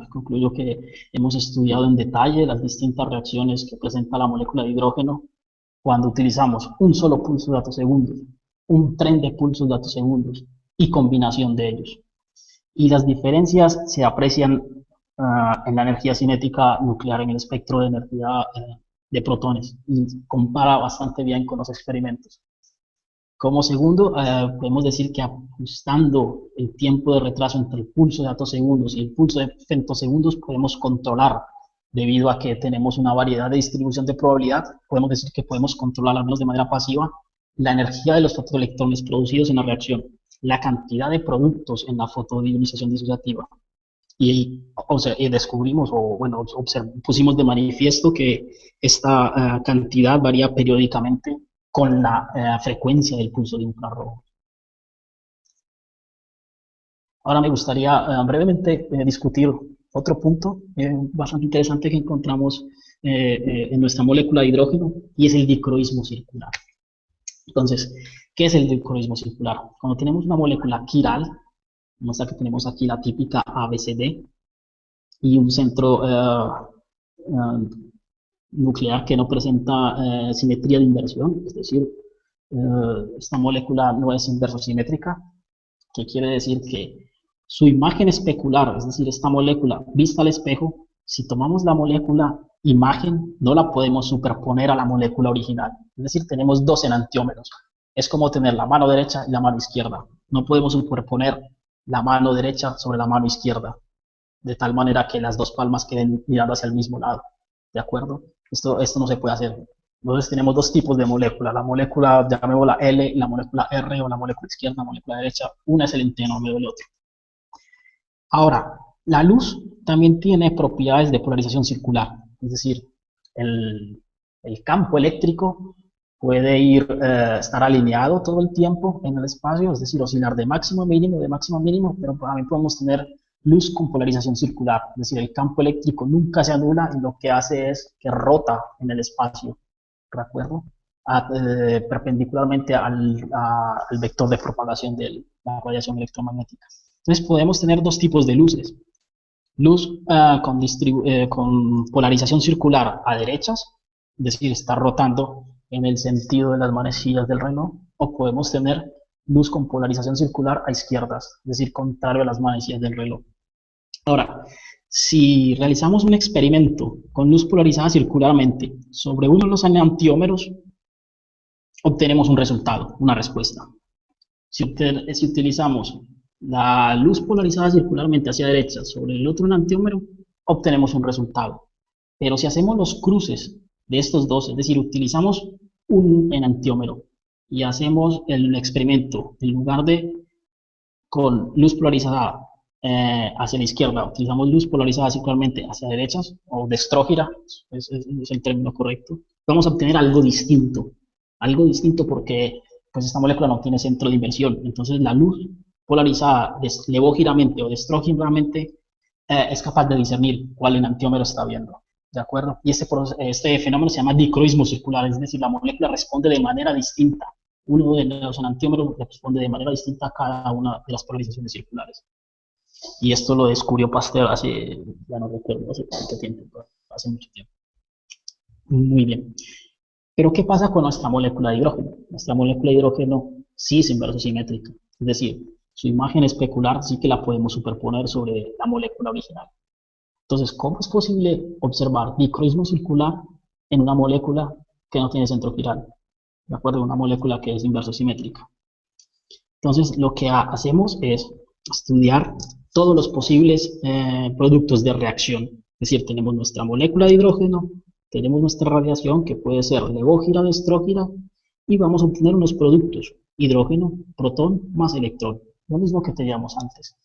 concluyo que hemos estudiado en detalle las distintas reacciones que presenta la molécula de hidrógeno cuando utilizamos un solo pulso de datos segundos, un tren de pulsos de datos segundos y combinación de ellos. Y las diferencias se aprecian en la energía cinética nuclear, en el espectro de energía de protones, y compara bastante bien con los experimentos. Como segundo, podemos decir que ajustando el tiempo de retraso entre el pulso de datos segundos y el pulso de femtosegundos podemos controlar, debido a que tenemos una variedad de distribución de probabilidad, podemos decir que podemos controlar, al menos de manera pasiva, la energía de los fotoelectrones producidos en la reacción, la cantidad de productos en la fotodionización disociativa. Y descubrimos, pusimos de manifiesto que esta cantidad varía periódicamente con la frecuencia del pulso de infrarrojo. Ahora me gustaría brevemente discutir otro punto bastante interesante que encontramos en nuestra molécula de hidrógeno, y es el dicroísmo circular. Entonces, ¿qué es el dicroísmo circular? Cuando tenemos una molécula quiral, muestra que tenemos aquí la típica ABCD y un centro nuclear que no presenta simetría de inversión, es decir, esta molécula no es inverso simétrica, que quiere decir que su imagen especular, es decir, esta molécula vista al espejo, si tomamos la molécula imagen, no la podemos superponer a la molécula original. Es decir, tenemos dos enantiómeros. Es como tener la mano derecha y la mano izquierda. No podemos superponer la mano derecha sobre la mano izquierda, de tal manera que las dos palmas queden mirando hacia el mismo lado. ¿De acuerdo? Esto no se puede hacer. Entonces tenemos dos tipos de molécula. La molécula, llamémosla L, la molécula R, o la molécula izquierda, la molécula derecha. Una es el enantiómero del otro. Ahora, la luz también tiene propiedades de polarización circular. Es decir, el, el campo eléctrico puede estar alineado todo el tiempo en el espacio, es decir, oscilar de máximo a mínimo, pero también podemos tener luz con polarización circular, es decir, el campo eléctrico nunca se anula y lo que hace es que rota en el espacio, ¿de acuerdo? Perpendicularmente al vector de propagación de la radiación electromagnética. Entonces podemos tener dos tipos de luces. Luz con polarización circular a derechas, es decir, está rotando en el sentido de las manecillas del reloj, o podemos tener luz con polarización circular a izquierdas, es decir, contrario a las manecillas del reloj. Ahora, si realizamos un experimento con luz polarizada circularmente sobre uno de los enantiómeros, obtenemos un resultado, una respuesta. Si utilizamos la luz polarizada circularmente hacia derecha sobre el otro enantiómero, obtenemos un resultado. Pero si hacemos los cruces de estos dos, es decir, utilizamos un enantiómero y hacemos el experimento, en lugar de con luz polarizada hacia la izquierda, utilizamos luz polarizada circularmente hacia derechas, o destrógira, es el término correcto, vamos a obtener algo distinto porque pues esta molécula no tiene centro de inversión, entonces la luz polarizada levógiramente o destrógiramente es capaz de discernir cuál enantiómero está viendo, ¿de acuerdo? Y este fenómeno se llama dicroísmo circular, es decir, la molécula responde de manera distinta, uno de los enantiómeros responde de manera distinta a cada una de las polarizaciones circulares. Y esto lo descubrió Pasteur hace, ya no recuerdo hace cuánto tiempo, hace mucho tiempo. Muy bien. Pero ¿qué pasa con nuestra molécula de hidrógeno? Nuestra molécula de hidrógeno sí es inverso simétrica, es decir, su imagen especular sí que la podemos superponer sobre la molécula original. Entonces, ¿cómo es posible observar dicroísmo circular en una molécula que no tiene centro chiral? ¿De acuerdo? Una molécula que es inverso simétrica. Entonces, lo que hacemos es estudiar todos los posibles productos de reacción. Es decir, tenemos nuestra molécula de hidrógeno, tenemos nuestra radiación que puede ser levógira o destrógira, y vamos a obtener unos productos, hidrógeno, protón más electrón, lo mismo que teníamos antes.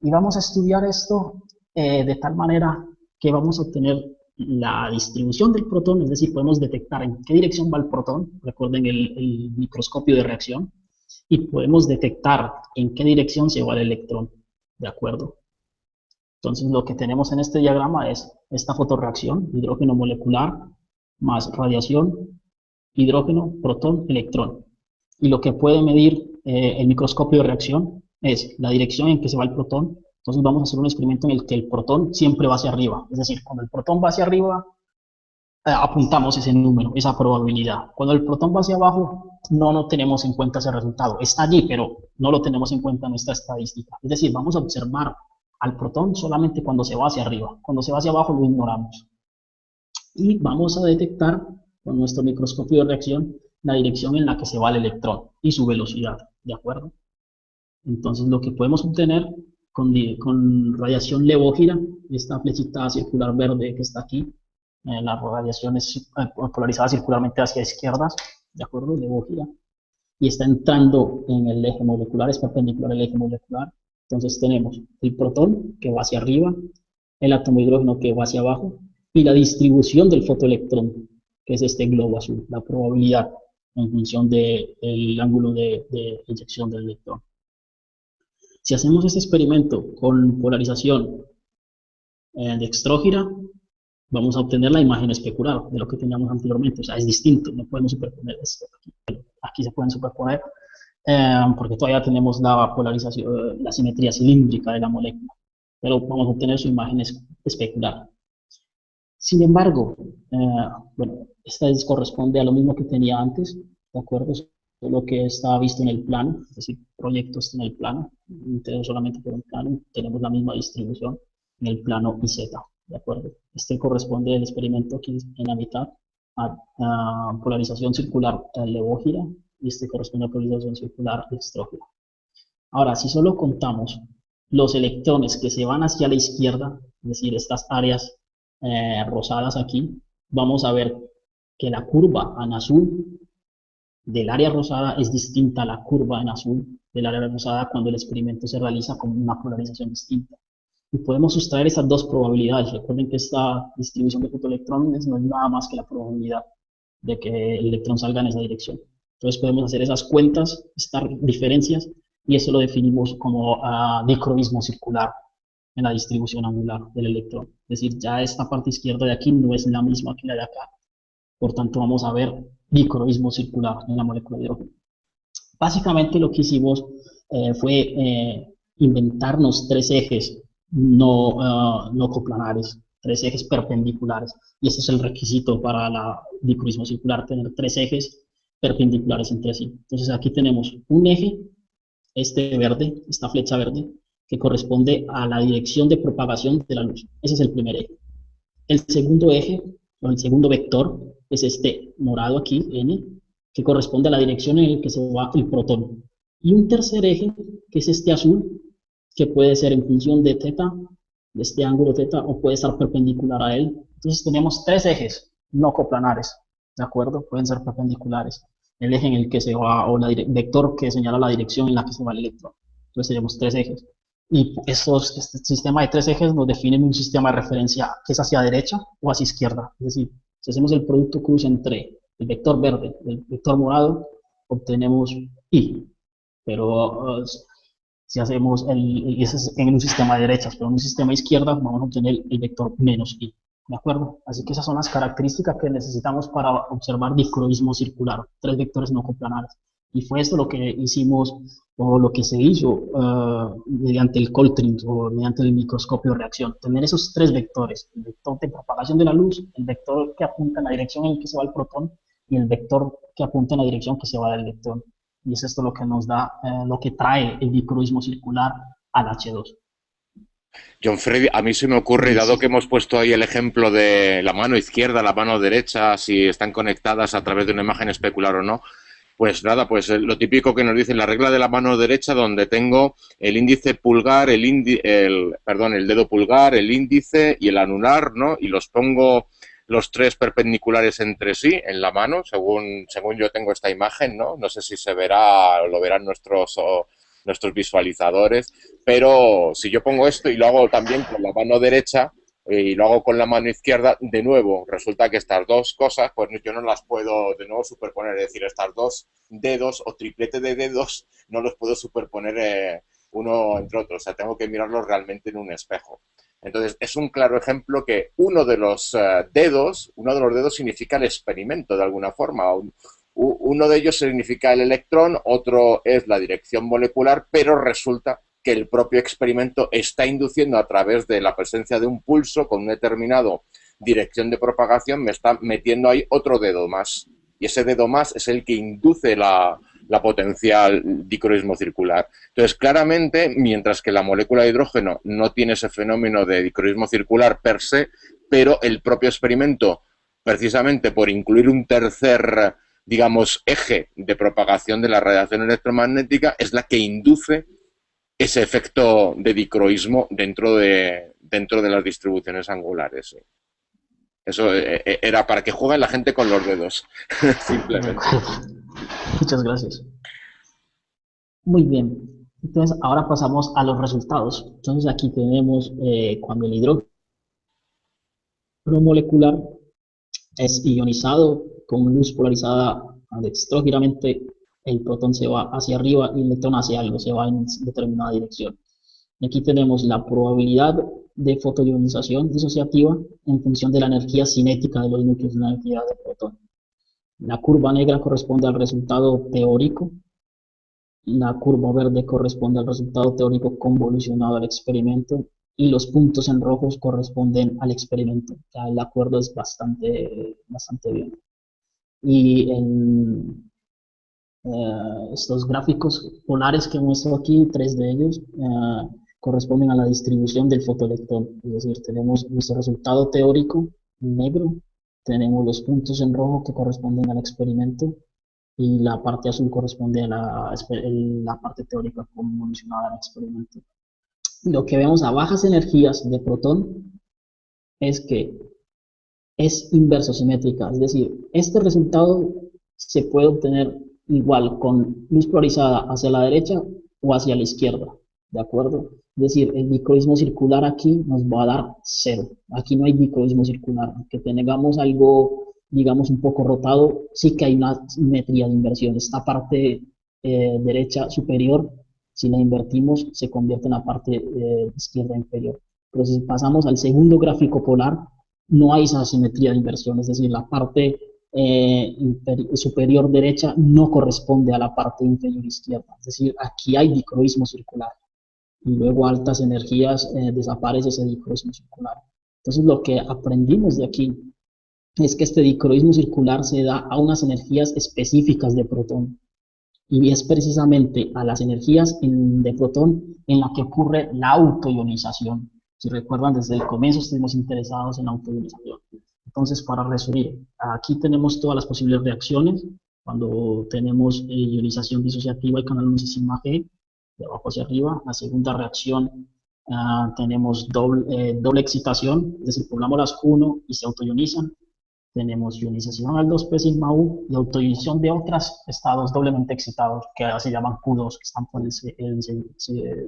Y vamos a estudiar esto de tal manera que vamos a obtener la distribución del protón, es decir, podemos detectar en qué dirección va el protón, recuerden el microscopio de reacción, y podemos detectar en qué dirección se va el electrón, ¿de acuerdo? Entonces lo que tenemos en este diagrama es esta fotorreacción, hidrógeno molecular más radiación, hidrógeno, protón, electrón. Y lo que puede medir el microscopio de reacción es la dirección en que se va el protón. Entonces vamos a hacer un experimento en el que el protón siempre va hacia arriba. Es decir, cuando el protón va hacia arriba, apuntamos ese número, esa probabilidad. Cuando el protón va hacia abajo, no tenemos en cuenta ese resultado. Está allí, pero no lo tenemos en cuenta en nuestra estadística. Es decir, vamos a observar al protón solamente cuando se va hacia arriba. Cuando se va hacia abajo lo ignoramos. Y vamos a detectar con nuestro microscopio de reacción la dirección en la que se va el electrón y su velocidad, ¿de acuerdo? Entonces lo que podemos obtener con radiación levógira, esta flechita circular verde que está aquí, la radiación es polarizada circularmente hacia izquierdas, ¿de acuerdo? Levógira, y está entrando en el eje molecular, es perpendicular al eje molecular. Entonces tenemos el protón que va hacia arriba, el átomo de hidrógeno que va hacia abajo, y la distribución del fotoelectrón, que es este globo azul, la probabilidad en función del ángulo de eyección del electrón. Si hacemos este experimento con polarización dextrógira, vamos a obtener la imagen especular de lo que teníamos anteriormente. O sea, es distinto, no podemos superponer esto aquí. Aquí se pueden superponer porque todavía tenemos la polarización, la simetría cilíndrica de la molécula, pero vamos a obtener su imagen especular. Sin embargo, bueno, esta corresponde a lo mismo que tenía antes, ¿de acuerdo? Lo que estaba visto en el plano, es decir, proyectos en el plano, solamente por un plano, tenemos la misma distribución en el plano IZ, ¿de acuerdo? Este corresponde al experimento aquí en la mitad a polarización circular levógira, y este corresponde a polarización circular dextrógira. Ahora, si solo contamos los electrones que se van hacia la izquierda, es decir, estas áreas rosadas aquí, vamos a ver que la curva en azul del área rosada es distinta a la curva en azul del área rosada cuando el experimento se realiza con una polarización distinta. y podemos sustraer esas dos probabilidades. Recuerden que esta distribución de fotoelectrones no es nada más que la probabilidad de que el electrón salga en esa dirección. Entonces podemos hacer esas cuentas, estas diferencias, y eso lo definimos como dicroismo circular en la distribución angular del electrón. Es decir, ya esta parte izquierda de aquí no es la misma que la de acá. Por tanto, vamos a ver dicroismo circular en la molécula de hidrógeno. Básicamente lo que hicimos fue inventarnos tres ejes no coplanares, tres ejes perpendiculares. Y ese es el requisito para la dicroismo circular, tener tres ejes perpendiculares entre sí. Entonces aquí tenemos un eje, este verde, esta flecha verde, que corresponde a la dirección de propagación de la luz. Ese es el primer eje. El segundo eje, o el segundo vector, es este morado aquí, N, que corresponde a la dirección en la que se va el protón. Y un tercer eje, que es este azul, que puede ser en función de θ, de este ángulo θ, o puede estar perpendicular a él. Entonces tenemos tres ejes no coplanares, ¿de acuerdo? Pueden ser perpendiculares. El eje en el que se va, o el vector que señala la dirección en la que se va el electrón. Entonces tenemos tres ejes. Y este sistema de tres ejes nos define un sistema de referencia que es hacia derecha o hacia izquierda. Es decir, si hacemos el producto cruz entre el vector verde y el vector morado, obtenemos I. Pero si hacemos ese es en un sistema de derechas, pero en un sistema de izquierda vamos a obtener el vector menos I. ¿De acuerdo? Así que esas son las características que necesitamos para observar dicroismo circular, tres vectores no coplanares. Y fue esto lo que hicimos, o lo que se hizo mediante el Coltrane, o mediante el microscopio de reacción. Tener esos tres vectores, el vector de propagación de la luz, el vector que apunta en la dirección en la que se va el protón, y el vector que apunta en la dirección que se va del electrón. Y es esto lo que nos da, lo que trae el dicroismo circular al H2. John Freddy, a mí se me ocurre, dado que hemos puesto ahí el ejemplo de la mano izquierda, la mano derecha, si están conectadas a través de una imagen especular o no, pues nada, pues lo típico que nos dicen la regla de la mano derecha, donde tengo el índice pulgar, el dedo pulgar, el índice y el anular, ¿no? Y los pongo los tres perpendiculares entre sí en la mano, según yo tengo esta imagen, ¿no? No sé si se verá o lo verán nuestros visualizadores, pero si yo pongo esto y lo hago también con la mano derecha y lo hago con la mano izquierda, de nuevo, resulta que estas dos cosas, pues yo no las puedo de nuevo superponer, es decir, estas dos dedos o triplete de dedos no los puedo superponer uno entre otro, o sea, tengo que mirarlos realmente en un espejo. Entonces, es un claro ejemplo que uno de los dedos significa el experimento de alguna forma. Uno de ellos significa el electrón, otro es la dirección molecular, pero resulta que el propio experimento está induciendo a través de la presencia de un pulso con una determinada dirección de propagación, me está metiendo ahí otro dedo más. Y ese dedo más es el que induce la potencial dicroismo circular. Entonces, claramente, mientras que la molécula de hidrógeno no tiene ese fenómeno de dicroismo circular per se, pero el propio experimento, precisamente por incluir un tercer, digamos, eje de propagación de la radiación electromagnética, es la que induce ese efecto de dicroismo dentro de las distribuciones angulares. Sí. Eso era para que juegue la gente con los dedos, simplemente. Muchas gracias. Muy bien. Entonces, ahora pasamos a los resultados. Entonces, aquí tenemos cuando el hidrógeno molecular es ionizado con luz polarizada dextrógiramente, el protón se va hacia arriba y el electrón hacia algo, se va en determinada dirección. Y aquí tenemos la probabilidad de fotoionización disociativa en función de la energía cinética de los núcleos de la energía del protón. La curva negra corresponde al resultado teórico, la curva verde corresponde al resultado teórico convolucionado al experimento, y los puntos en rojos corresponden al experimento. O sea, el acuerdo es bastante bien. Y estos gráficos polares que muestro aquí, tres de ellos, corresponden a la distribución del fotoelectrón. Es decir, tenemos nuestro resultado teórico en negro, tenemos los puntos en rojo que corresponden al experimento, y la parte azul corresponde a la parte teórica convolucionada al experimento. Lo que vemos a bajas energías de protón es que es inverso simétrica, es decir, este resultado se puede obtener igual con luz polarizada hacia la derecha o hacia la izquierda, ¿de acuerdo? Es decir, el dicroísmo circular aquí nos va a dar 0. Aquí no hay dicroísmo circular. Aunque tengamos algo, digamos, un poco rotado, sí que hay una simetría de inversión. Esta parte derecha superior, si la invertimos, se convierte en la parte izquierda inferior. Pero si pasamos al segundo gráfico polar, no hay esa simetría de inversión. Es decir, la parte superior derecha no corresponde a la parte inferior izquierda. Es decir, aquí hay dicroísmo circular. Y luego a altas energías desaparece ese dicroísmo circular. Entonces lo que aprendimos de aquí es que este dicroísmo circular se da a unas energías específicas de protón, y es precisamente a las energías de protón en la que ocurre la autoionización. Si recuerdan, desde el comienzo estuvimos interesados en la autoionización. Entonces, para resumir, aquí tenemos todas las posibles reacciones. Cuando tenemos ionización disociativa y canal 1 sigma G, de abajo hacia arriba. La segunda reacción, tenemos doble excitación, es decir, poblamos las Q1 y se autoionizan. Tenemos ionización al 2p sigma U y autoionización de otros estados doblemente excitados, que se llaman Q2, que están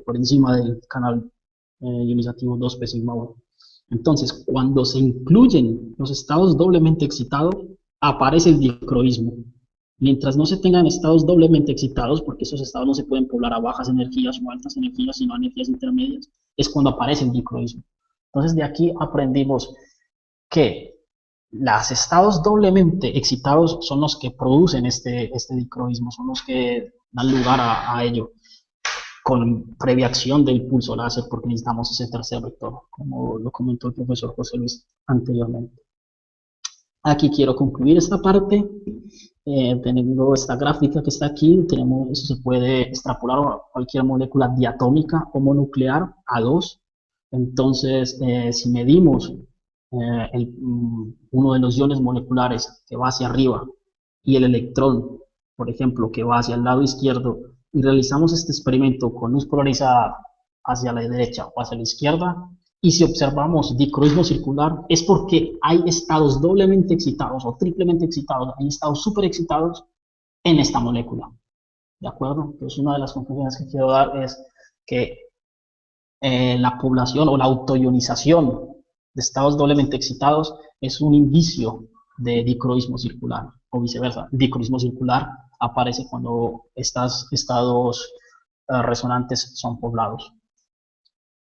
por encima del canal ionizativo 2p sigma U. Entonces, cuando se incluyen los estados doblemente excitados, aparece el dicroísmo. Mientras no se tengan estados doblemente excitados, porque esos estados no se pueden poblar a bajas energías o altas energías, sino a energías intermedias, es cuando aparece el dicroísmo. Entonces, de aquí aprendimos que los estados doblemente excitados son los que producen este dicroísmo, son los que dan lugar a ello, con previa acción del pulso láser, porque necesitamos ese tercer vector, como lo comentó el profesor José Luis anteriormente. Aquí quiero concluir esta parte. Teniendo esta gráfica que está aquí, eso se puede extrapolar a cualquier molécula diatómica homonuclear A2. Entonces, si medimos uno de los iones moleculares que va hacia arriba y el electrón, por ejemplo, que va hacia el lado izquierdo, y realizamos este experimento con luz polarizada hacia la derecha o hacia la izquierda, y si observamos dicroísmo circular, es porque hay estados doblemente excitados o triplemente excitados, hay estados superexcitados en esta molécula. ¿De acuerdo? Entonces, una de las conclusiones que quiero dar es que la población o la autoionización de estados doblemente excitados es un indicio de dicroísmo circular, o viceversa. Dicroísmo circular aparece cuando estos estados resonantes son poblados.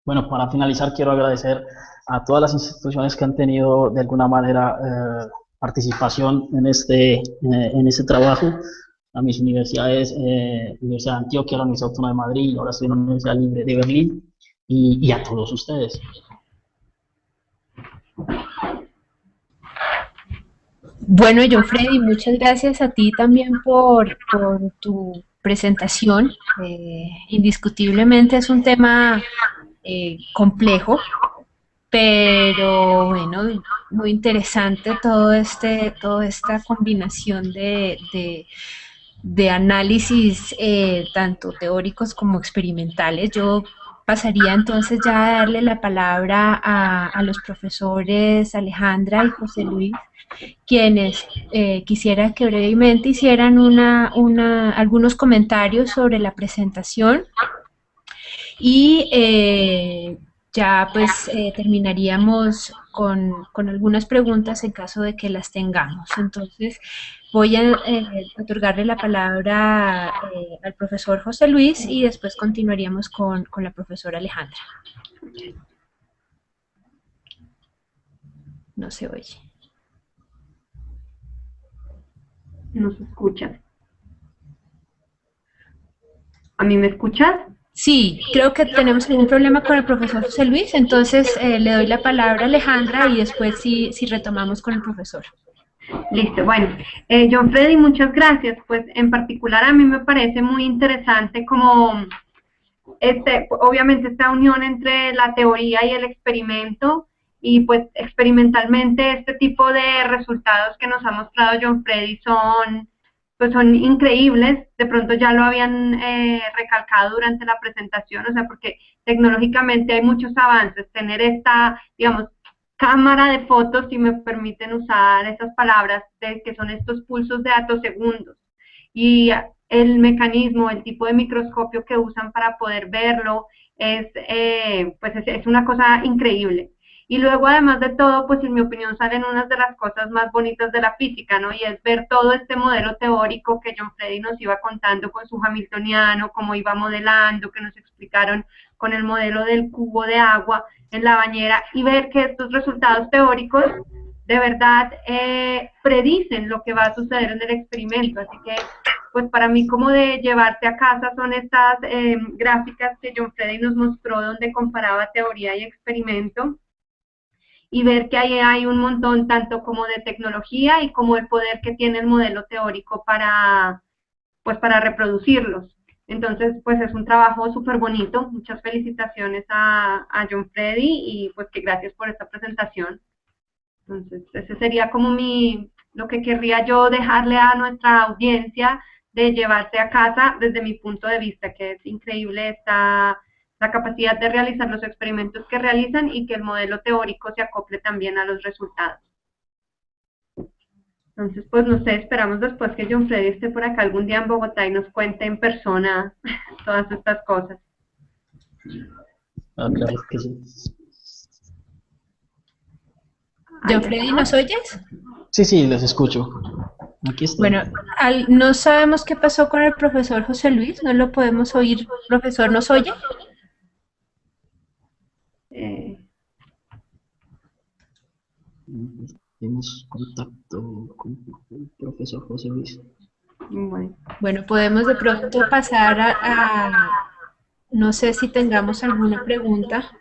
Bueno, para finalizar quiero agradecer a todas las instituciones que han tenido de alguna manera participación en este trabajo, a mis universidades, Universidad de Antioquia, la Universidad Autónoma de Madrid, ahora estoy en la Universidad Libre de Berlín, y a todos ustedes. Bueno, John Freddy, muchas gracias a ti también por tu presentación. Indiscutiblemente es un tema complejo, pero bueno, muy interesante toda esta combinación de análisis tanto teóricos como experimentales. Yo pasaría entonces ya a darle la palabra a los profesores Alejandra y José Luis, quienes quisiera que brevemente hicieran algunos comentarios sobre la presentación y ya pues terminaríamos con algunas preguntas en caso de que las tengamos. Entonces voy a otorgarle la palabra al profesor José Luis y después continuaríamos con la profesora Alejandra. No se oye. No se escucha. ¿A mí me escuchas? Sí, creo que tenemos algún problema con el profesor José Luis, entonces le doy la palabra a Alejandra y después sí retomamos con el profesor. Listo, bueno, John Freddy, muchas gracias. Pues en particular a mí me parece muy interesante como, obviamente esta unión entre la teoría y el experimento, y pues experimentalmente este tipo de resultados que nos ha mostrado John Freddy son increíbles. De pronto ya lo habían recalcado durante la presentación, o sea, porque tecnológicamente hay muchos avances. Tener esta, digamos, cámara de fotos, si me permiten usar esas palabras, que son estos pulsos de atosegundos, y el mecanismo, el tipo de microscopio que usan para poder verlo, pues es una cosa increíble. Y luego, además de todo, pues en mi opinión salen unas de las cosas más bonitas de la física, ¿no? Y es ver todo este modelo teórico que John Freddy nos iba contando con su hamiltoniano, cómo iba modelando, que nos explicaron con el modelo del cubo de agua en la bañera, y ver que estos resultados teóricos de verdad predicen lo que va a suceder en el experimento. Así que, pues para mí, como de llevarse a casa son estas gráficas que John Freddy nos mostró, donde comparaba teoría y experimento, y ver que ahí hay un montón tanto como de tecnología y como el poder que tiene el modelo teórico pues para reproducirlos. Entonces, pues es un trabajo súper bonito. Muchas felicitaciones a John Freddy y pues que gracias por esta presentación. Entonces, ese sería como lo que querría yo dejarle a nuestra audiencia de llevarse a casa desde mi punto de vista, que es increíble la capacidad de realizar los experimentos que realizan y que el modelo teórico se acople también a los resultados. Entonces, pues no sé, esperamos después que John Freddy esté por acá algún día en Bogotá y nos cuente en persona todas estas cosas. Ah, claro que sí. John Freddy, ¿nos oyes? Sí, sí, les escucho. Aquí estoy. Bueno, no sabemos qué pasó con el profesor José Luis, no lo podemos oír. Profesor, ¿nos oye? Tenemos contacto con el profesor José Luis. Bueno, podemos de pronto pasar no sé si tengamos alguna pregunta.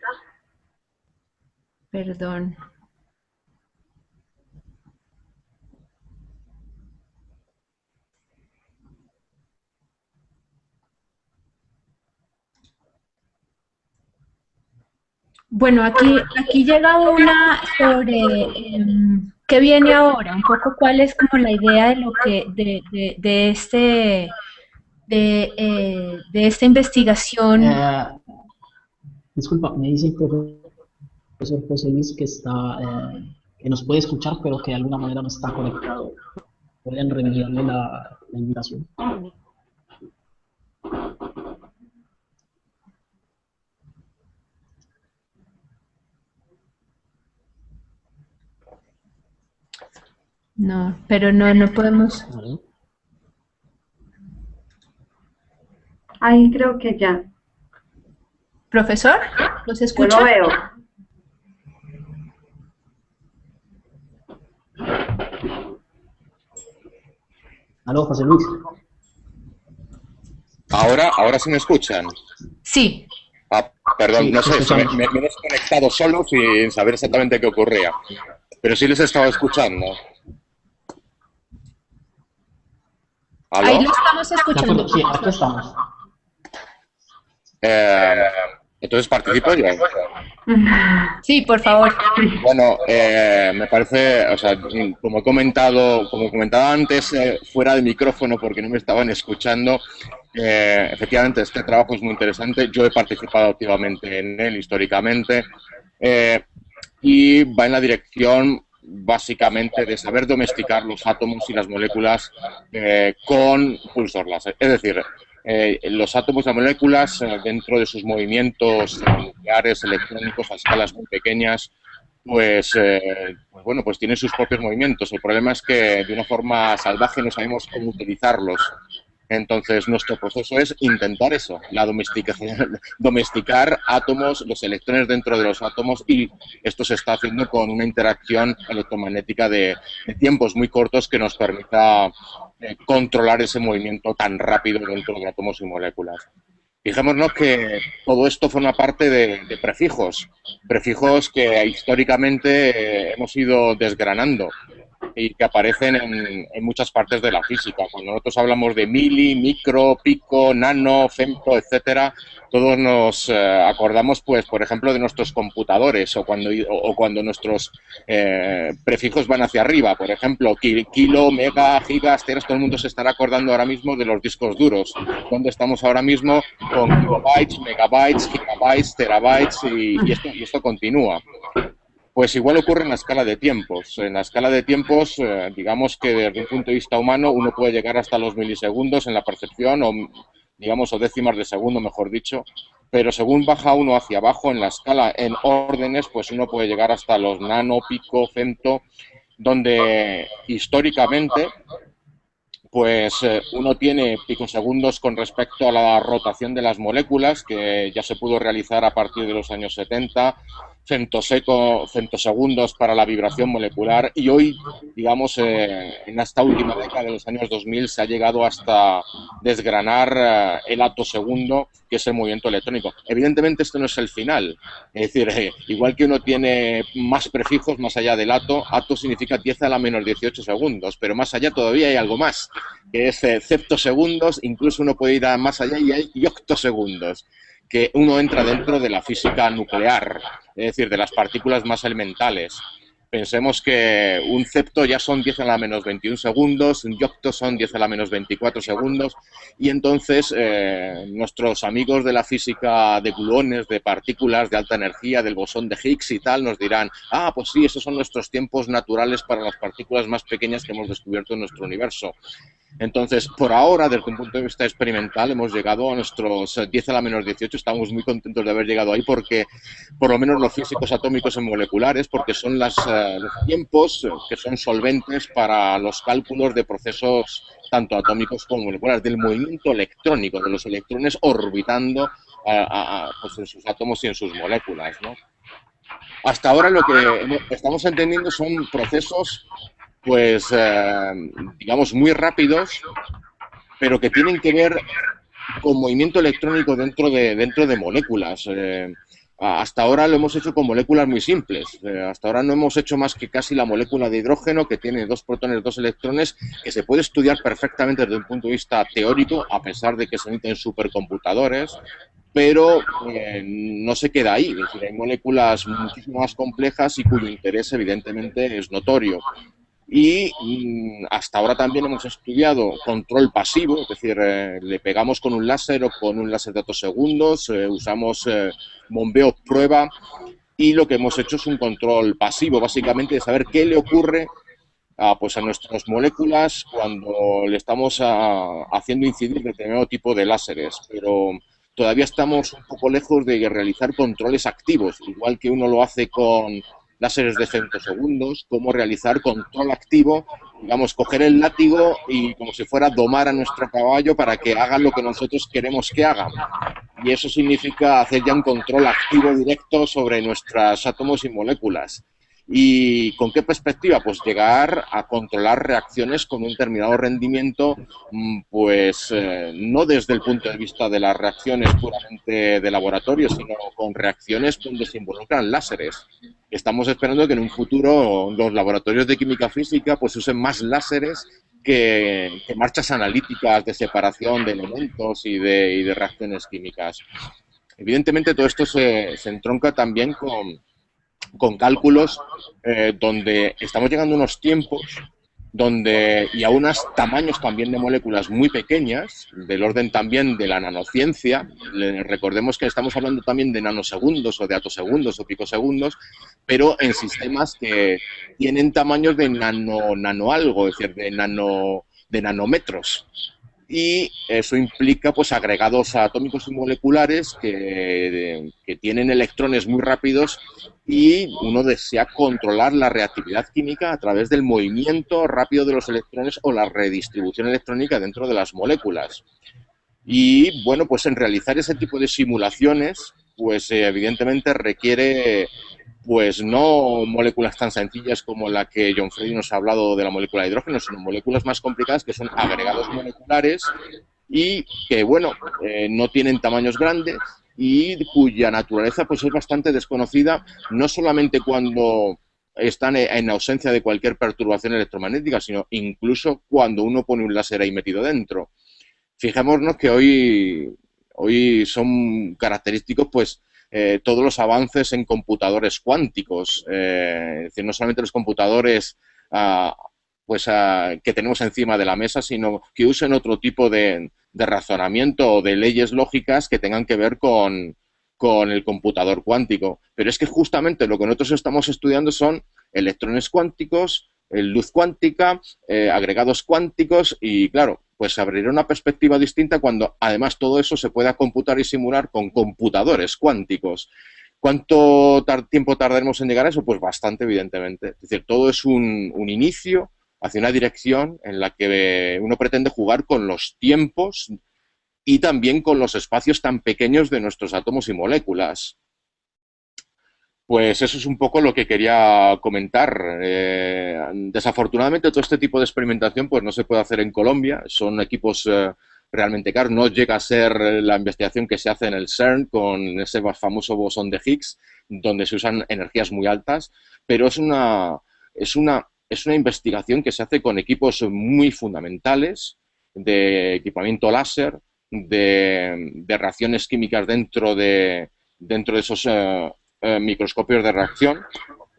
Perdón. Bueno, aquí llega una sobre qué viene ahora, un poco cuál es como la idea de lo que de esta investigación. Disculpa, me dice el profesor José Luis que nos puede escuchar, pero que de alguna manera no está conectado. ¿Pueden reenviarle la invitación? No, pero no podemos. Ahí creo que ya. ¿Profesor? ¿Los escucha? Yo lo veo. Aló, José Luis. Ahora sí me escuchan. Sí. Perdón, Sí, no sé, escuchamos. me he desconectado solo sin saber exactamente qué ocurría. Pero sí les estaba escuchando. ¿Aló? Ahí lo estamos De escuchando. acuerdo, sí, aquí estamos. Entonces participo yo. Sí, por favor. Bueno, me parece, o sea, como comentaba antes, fuera de micrófono porque no me estaban escuchando, efectivamente este trabajo es muy interesante. Yo he participado activamente en él históricamente y va en la dirección básicamente de saber domesticar los átomos y las moléculas con pulsos láser. Es decir, los átomos y las moléculas dentro de sus movimientos nucleares, electrónicos a escalas muy pequeñas, pues bueno, pues tienen sus propios movimientos. El problema es que de una forma salvaje no sabemos cómo utilizarlos. Entonces, nuestro proceso es intentar eso, la domesticación, domesticar átomos, los electrones dentro de los átomos, y esto se está haciendo con una interacción electromagnética de tiempos muy cortos que nos permita controlar ese movimiento tan rápido dentro de átomos y moléculas. Fijémonos que todo esto forma parte de prefijos que históricamente hemos ido desgranando y que aparecen en muchas partes de la física. Cuando nosotros hablamos de mili, micro, pico, nano, femto, etcétera, todos nos acordamos, pues, por ejemplo, de nuestros computadores o cuando nuestros prefijos van hacia arriba. Por ejemplo, kilo, mega, gigas, teras, todo el mundo se estará acordando ahora mismo de los discos duros, donde estamos ahora mismo con kilobytes, megabytes, gigabytes, terabytes y esto continúa. Pues igual ocurre en la escala de tiempos. En la escala de tiempos, digamos que desde un punto de vista humano, uno puede llegar hasta los milisegundos en la percepción, o digamos, o décimas de segundo, mejor dicho, pero según baja uno hacia abajo en la escala en órdenes, pues uno puede llegar hasta los nano, pico, femto, donde históricamente pues uno tiene picosegundos con respecto a la rotación de las moléculas, que ya se pudo realizar a partir de los años 70, femtosegundos para la vibración molecular, y hoy, digamos, en esta última década de los años 2000 se ha llegado hasta desgranar el atosegundo, que es el movimiento electrónico. Evidentemente esto no es el final, es decir, igual que uno tiene más prefijos más allá del ato significa 10 a la menos 18 segundos, pero más allá todavía hay algo más, que es ceptosegundos, incluso uno puede ir más allá y hay octosegundos, que uno entra dentro de la física nuclear, es decir, de las partículas más elementales. Pensemos que un cepto ya son 10 a la menos 21 segundos, un yocto son 10 a la menos 24 segundos, y entonces nuestros amigos de la física de gluones, de partículas de alta energía, del bosón de Higgs y tal, nos dirán, ah, pues sí, esos son nuestros tiempos naturales para las partículas más pequeñas que hemos descubierto en nuestro universo. Entonces, por ahora, desde un punto de vista experimental, hemos llegado a nuestros 10 a la menos 18. Estamos muy contentos de haber llegado ahí porque, por lo menos los físicos atómicos y moleculares, porque son los tiempos que son solventes para los cálculos de procesos tanto atómicos como moleculares, del movimiento electrónico, de los electrones orbitando pues en sus átomos y en sus moléculas, ¿no? Hasta ahora lo que estamos entendiendo son procesos pues digamos muy rápidos, pero que tienen que ver con movimiento electrónico dentro de moléculas. Hasta ahora lo hemos hecho con moléculas muy simples. Hasta ahora no hemos hecho más que casi la molécula de hidrógeno, que tiene 2 protones, 2 electrones, que se puede estudiar perfectamente desde un punto de vista teórico, a pesar de que se necesiten supercomputadores, pero no se queda ahí. Es decir, hay moléculas muchísimo más complejas y cuyo interés evidentemente es notorio. Y hasta ahora también hemos estudiado control pasivo, es decir, le pegamos con un láser o con un láser de atosegundos, usamos bombeo prueba, y lo que hemos hecho es un control pasivo, básicamente de saber qué le ocurre pues a nuestras moléculas cuando le estamos haciendo incidir determinado tipo de láseres, pero todavía estamos un poco lejos de realizar controles activos, igual que uno lo hace con láseres de femtosegundos, cómo realizar control activo, digamos, coger el látigo y como si fuera domar a nuestro caballo para que haga lo que nosotros queremos que haga. Y eso significa hacer ya un control activo directo sobre nuestros átomos y moléculas. ¿Y con qué perspectiva? Pues llegar a controlar reacciones con un determinado rendimiento, pues no desde el punto de vista de las reacciones puramente de laboratorio, sino con reacciones donde se involucran láseres. Estamos esperando que en un futuro los laboratorios de química física pues usen más láseres que marchas analíticas de separación de elementos y de reacciones químicas. Evidentemente todo esto se entronca también con cálculos donde estamos llegando a unos tiempos y a unos tamaños también de moléculas muy pequeñas, del orden también de la nanociencia. Recordemos que estamos hablando también de nanosegundos o de atosegundos o picosegundos, pero en sistemas que tienen tamaños de nano algo, es decir, de nanómetros. Y eso implica pues agregados atómicos y moleculares que tienen electrones muy rápidos, y uno desea controlar la reactividad química a través del movimiento rápido de los electrones o la redistribución electrónica dentro de las moléculas. Y bueno, pues en realizar ese tipo de simulaciones, pues evidentemente requiere pues no moléculas tan sencillas como la que John Freddy nos ha hablado de la molécula de hidrógeno, sino moléculas más complicadas que son agregados moleculares y que, bueno, no tienen tamaños grandes y cuya naturaleza pues es bastante desconocida, no solamente cuando están en ausencia de cualquier perturbación electromagnética, sino incluso cuando uno pone un láser ahí metido dentro. Fijémonos que hoy son característicos pues todos los avances en computadores cuánticos, es decir, no solamente los computadores que tenemos encima de la mesa, sino que usen otro tipo de razonamiento o de leyes lógicas que tengan que ver con con el computador cuántico. Pero es que justamente lo que nosotros estamos estudiando son electrones cuánticos, luz cuántica, agregados cuánticos y, claro, pues se abrirá una perspectiva distinta cuando además todo eso se pueda computar y simular con computadores cuánticos. ¿Cuánto tiempo tardaremos en llegar a eso? Pues bastante, evidentemente. Es decir, todo es un inicio hacia una dirección en la que uno pretende jugar con los tiempos y también con los espacios tan pequeños de nuestros átomos y moléculas. Pues eso es un poco lo que quería comentar. Desafortunadamente todo este tipo de experimentación pues no se puede hacer en Colombia, son equipos realmente caros, no llega a ser la investigación que se hace en el CERN con ese famoso bosón de Higgs, donde se usan energías muy altas, pero es una investigación que se hace con equipos muy fundamentales, de equipamiento láser, de reacciones químicas dentro de esos microscopios de reacción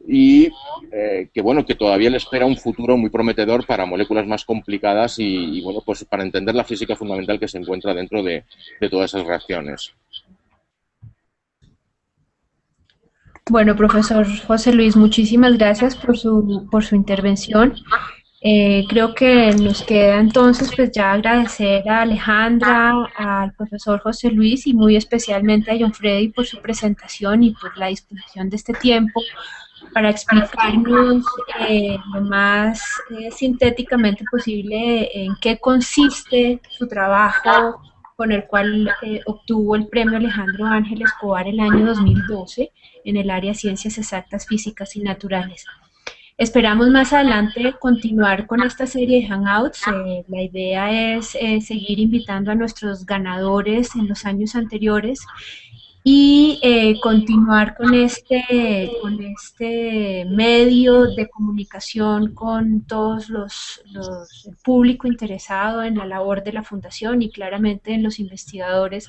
y que bueno, que todavía le espera un futuro muy prometedor para moléculas más complicadas y bueno, pues para entender la física fundamental que se encuentra dentro de todas esas reacciones. Bueno, profesor José Luis, muchísimas gracias por su intervención. Creo que nos queda entonces pues ya agradecer a Alejandra, al profesor José Luis y muy especialmente a John Freddy por su presentación y por la disposición de este tiempo para explicarnos lo más sintéticamente posible en qué consiste su trabajo con el cual obtuvo el premio Alejandro Ángel Escobar el año 2012 en el área de Ciencias Exactas, Físicas y Naturales. Esperamos más adelante continuar con esta serie de Hangouts. La idea es seguir invitando a nuestros ganadores en los años anteriores y continuar con este medio de comunicación con todos el público interesado en la labor de la Fundación y claramente en los investigadores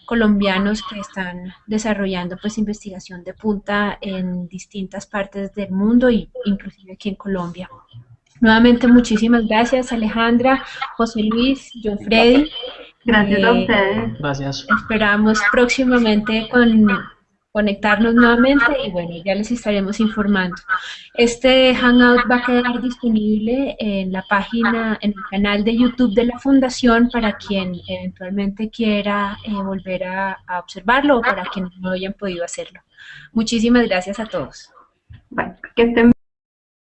colombianos que están desarrollando pues investigación de punta en distintas partes del mundo y inclusive aquí en Colombia. Nuevamente muchísimas gracias Alejandra, José Luis, John Freddy. Gracias a ustedes. Gracias. Esperamos próximamente conectarnos nuevamente y bueno, ya les estaremos informando. Este Hangout va a quedar disponible en la página, en el canal de YouTube de la Fundación para quien eventualmente quiera volver a observarlo o para quienes no hayan podido hacerlo. Muchísimas gracias a todos. Bueno, que estén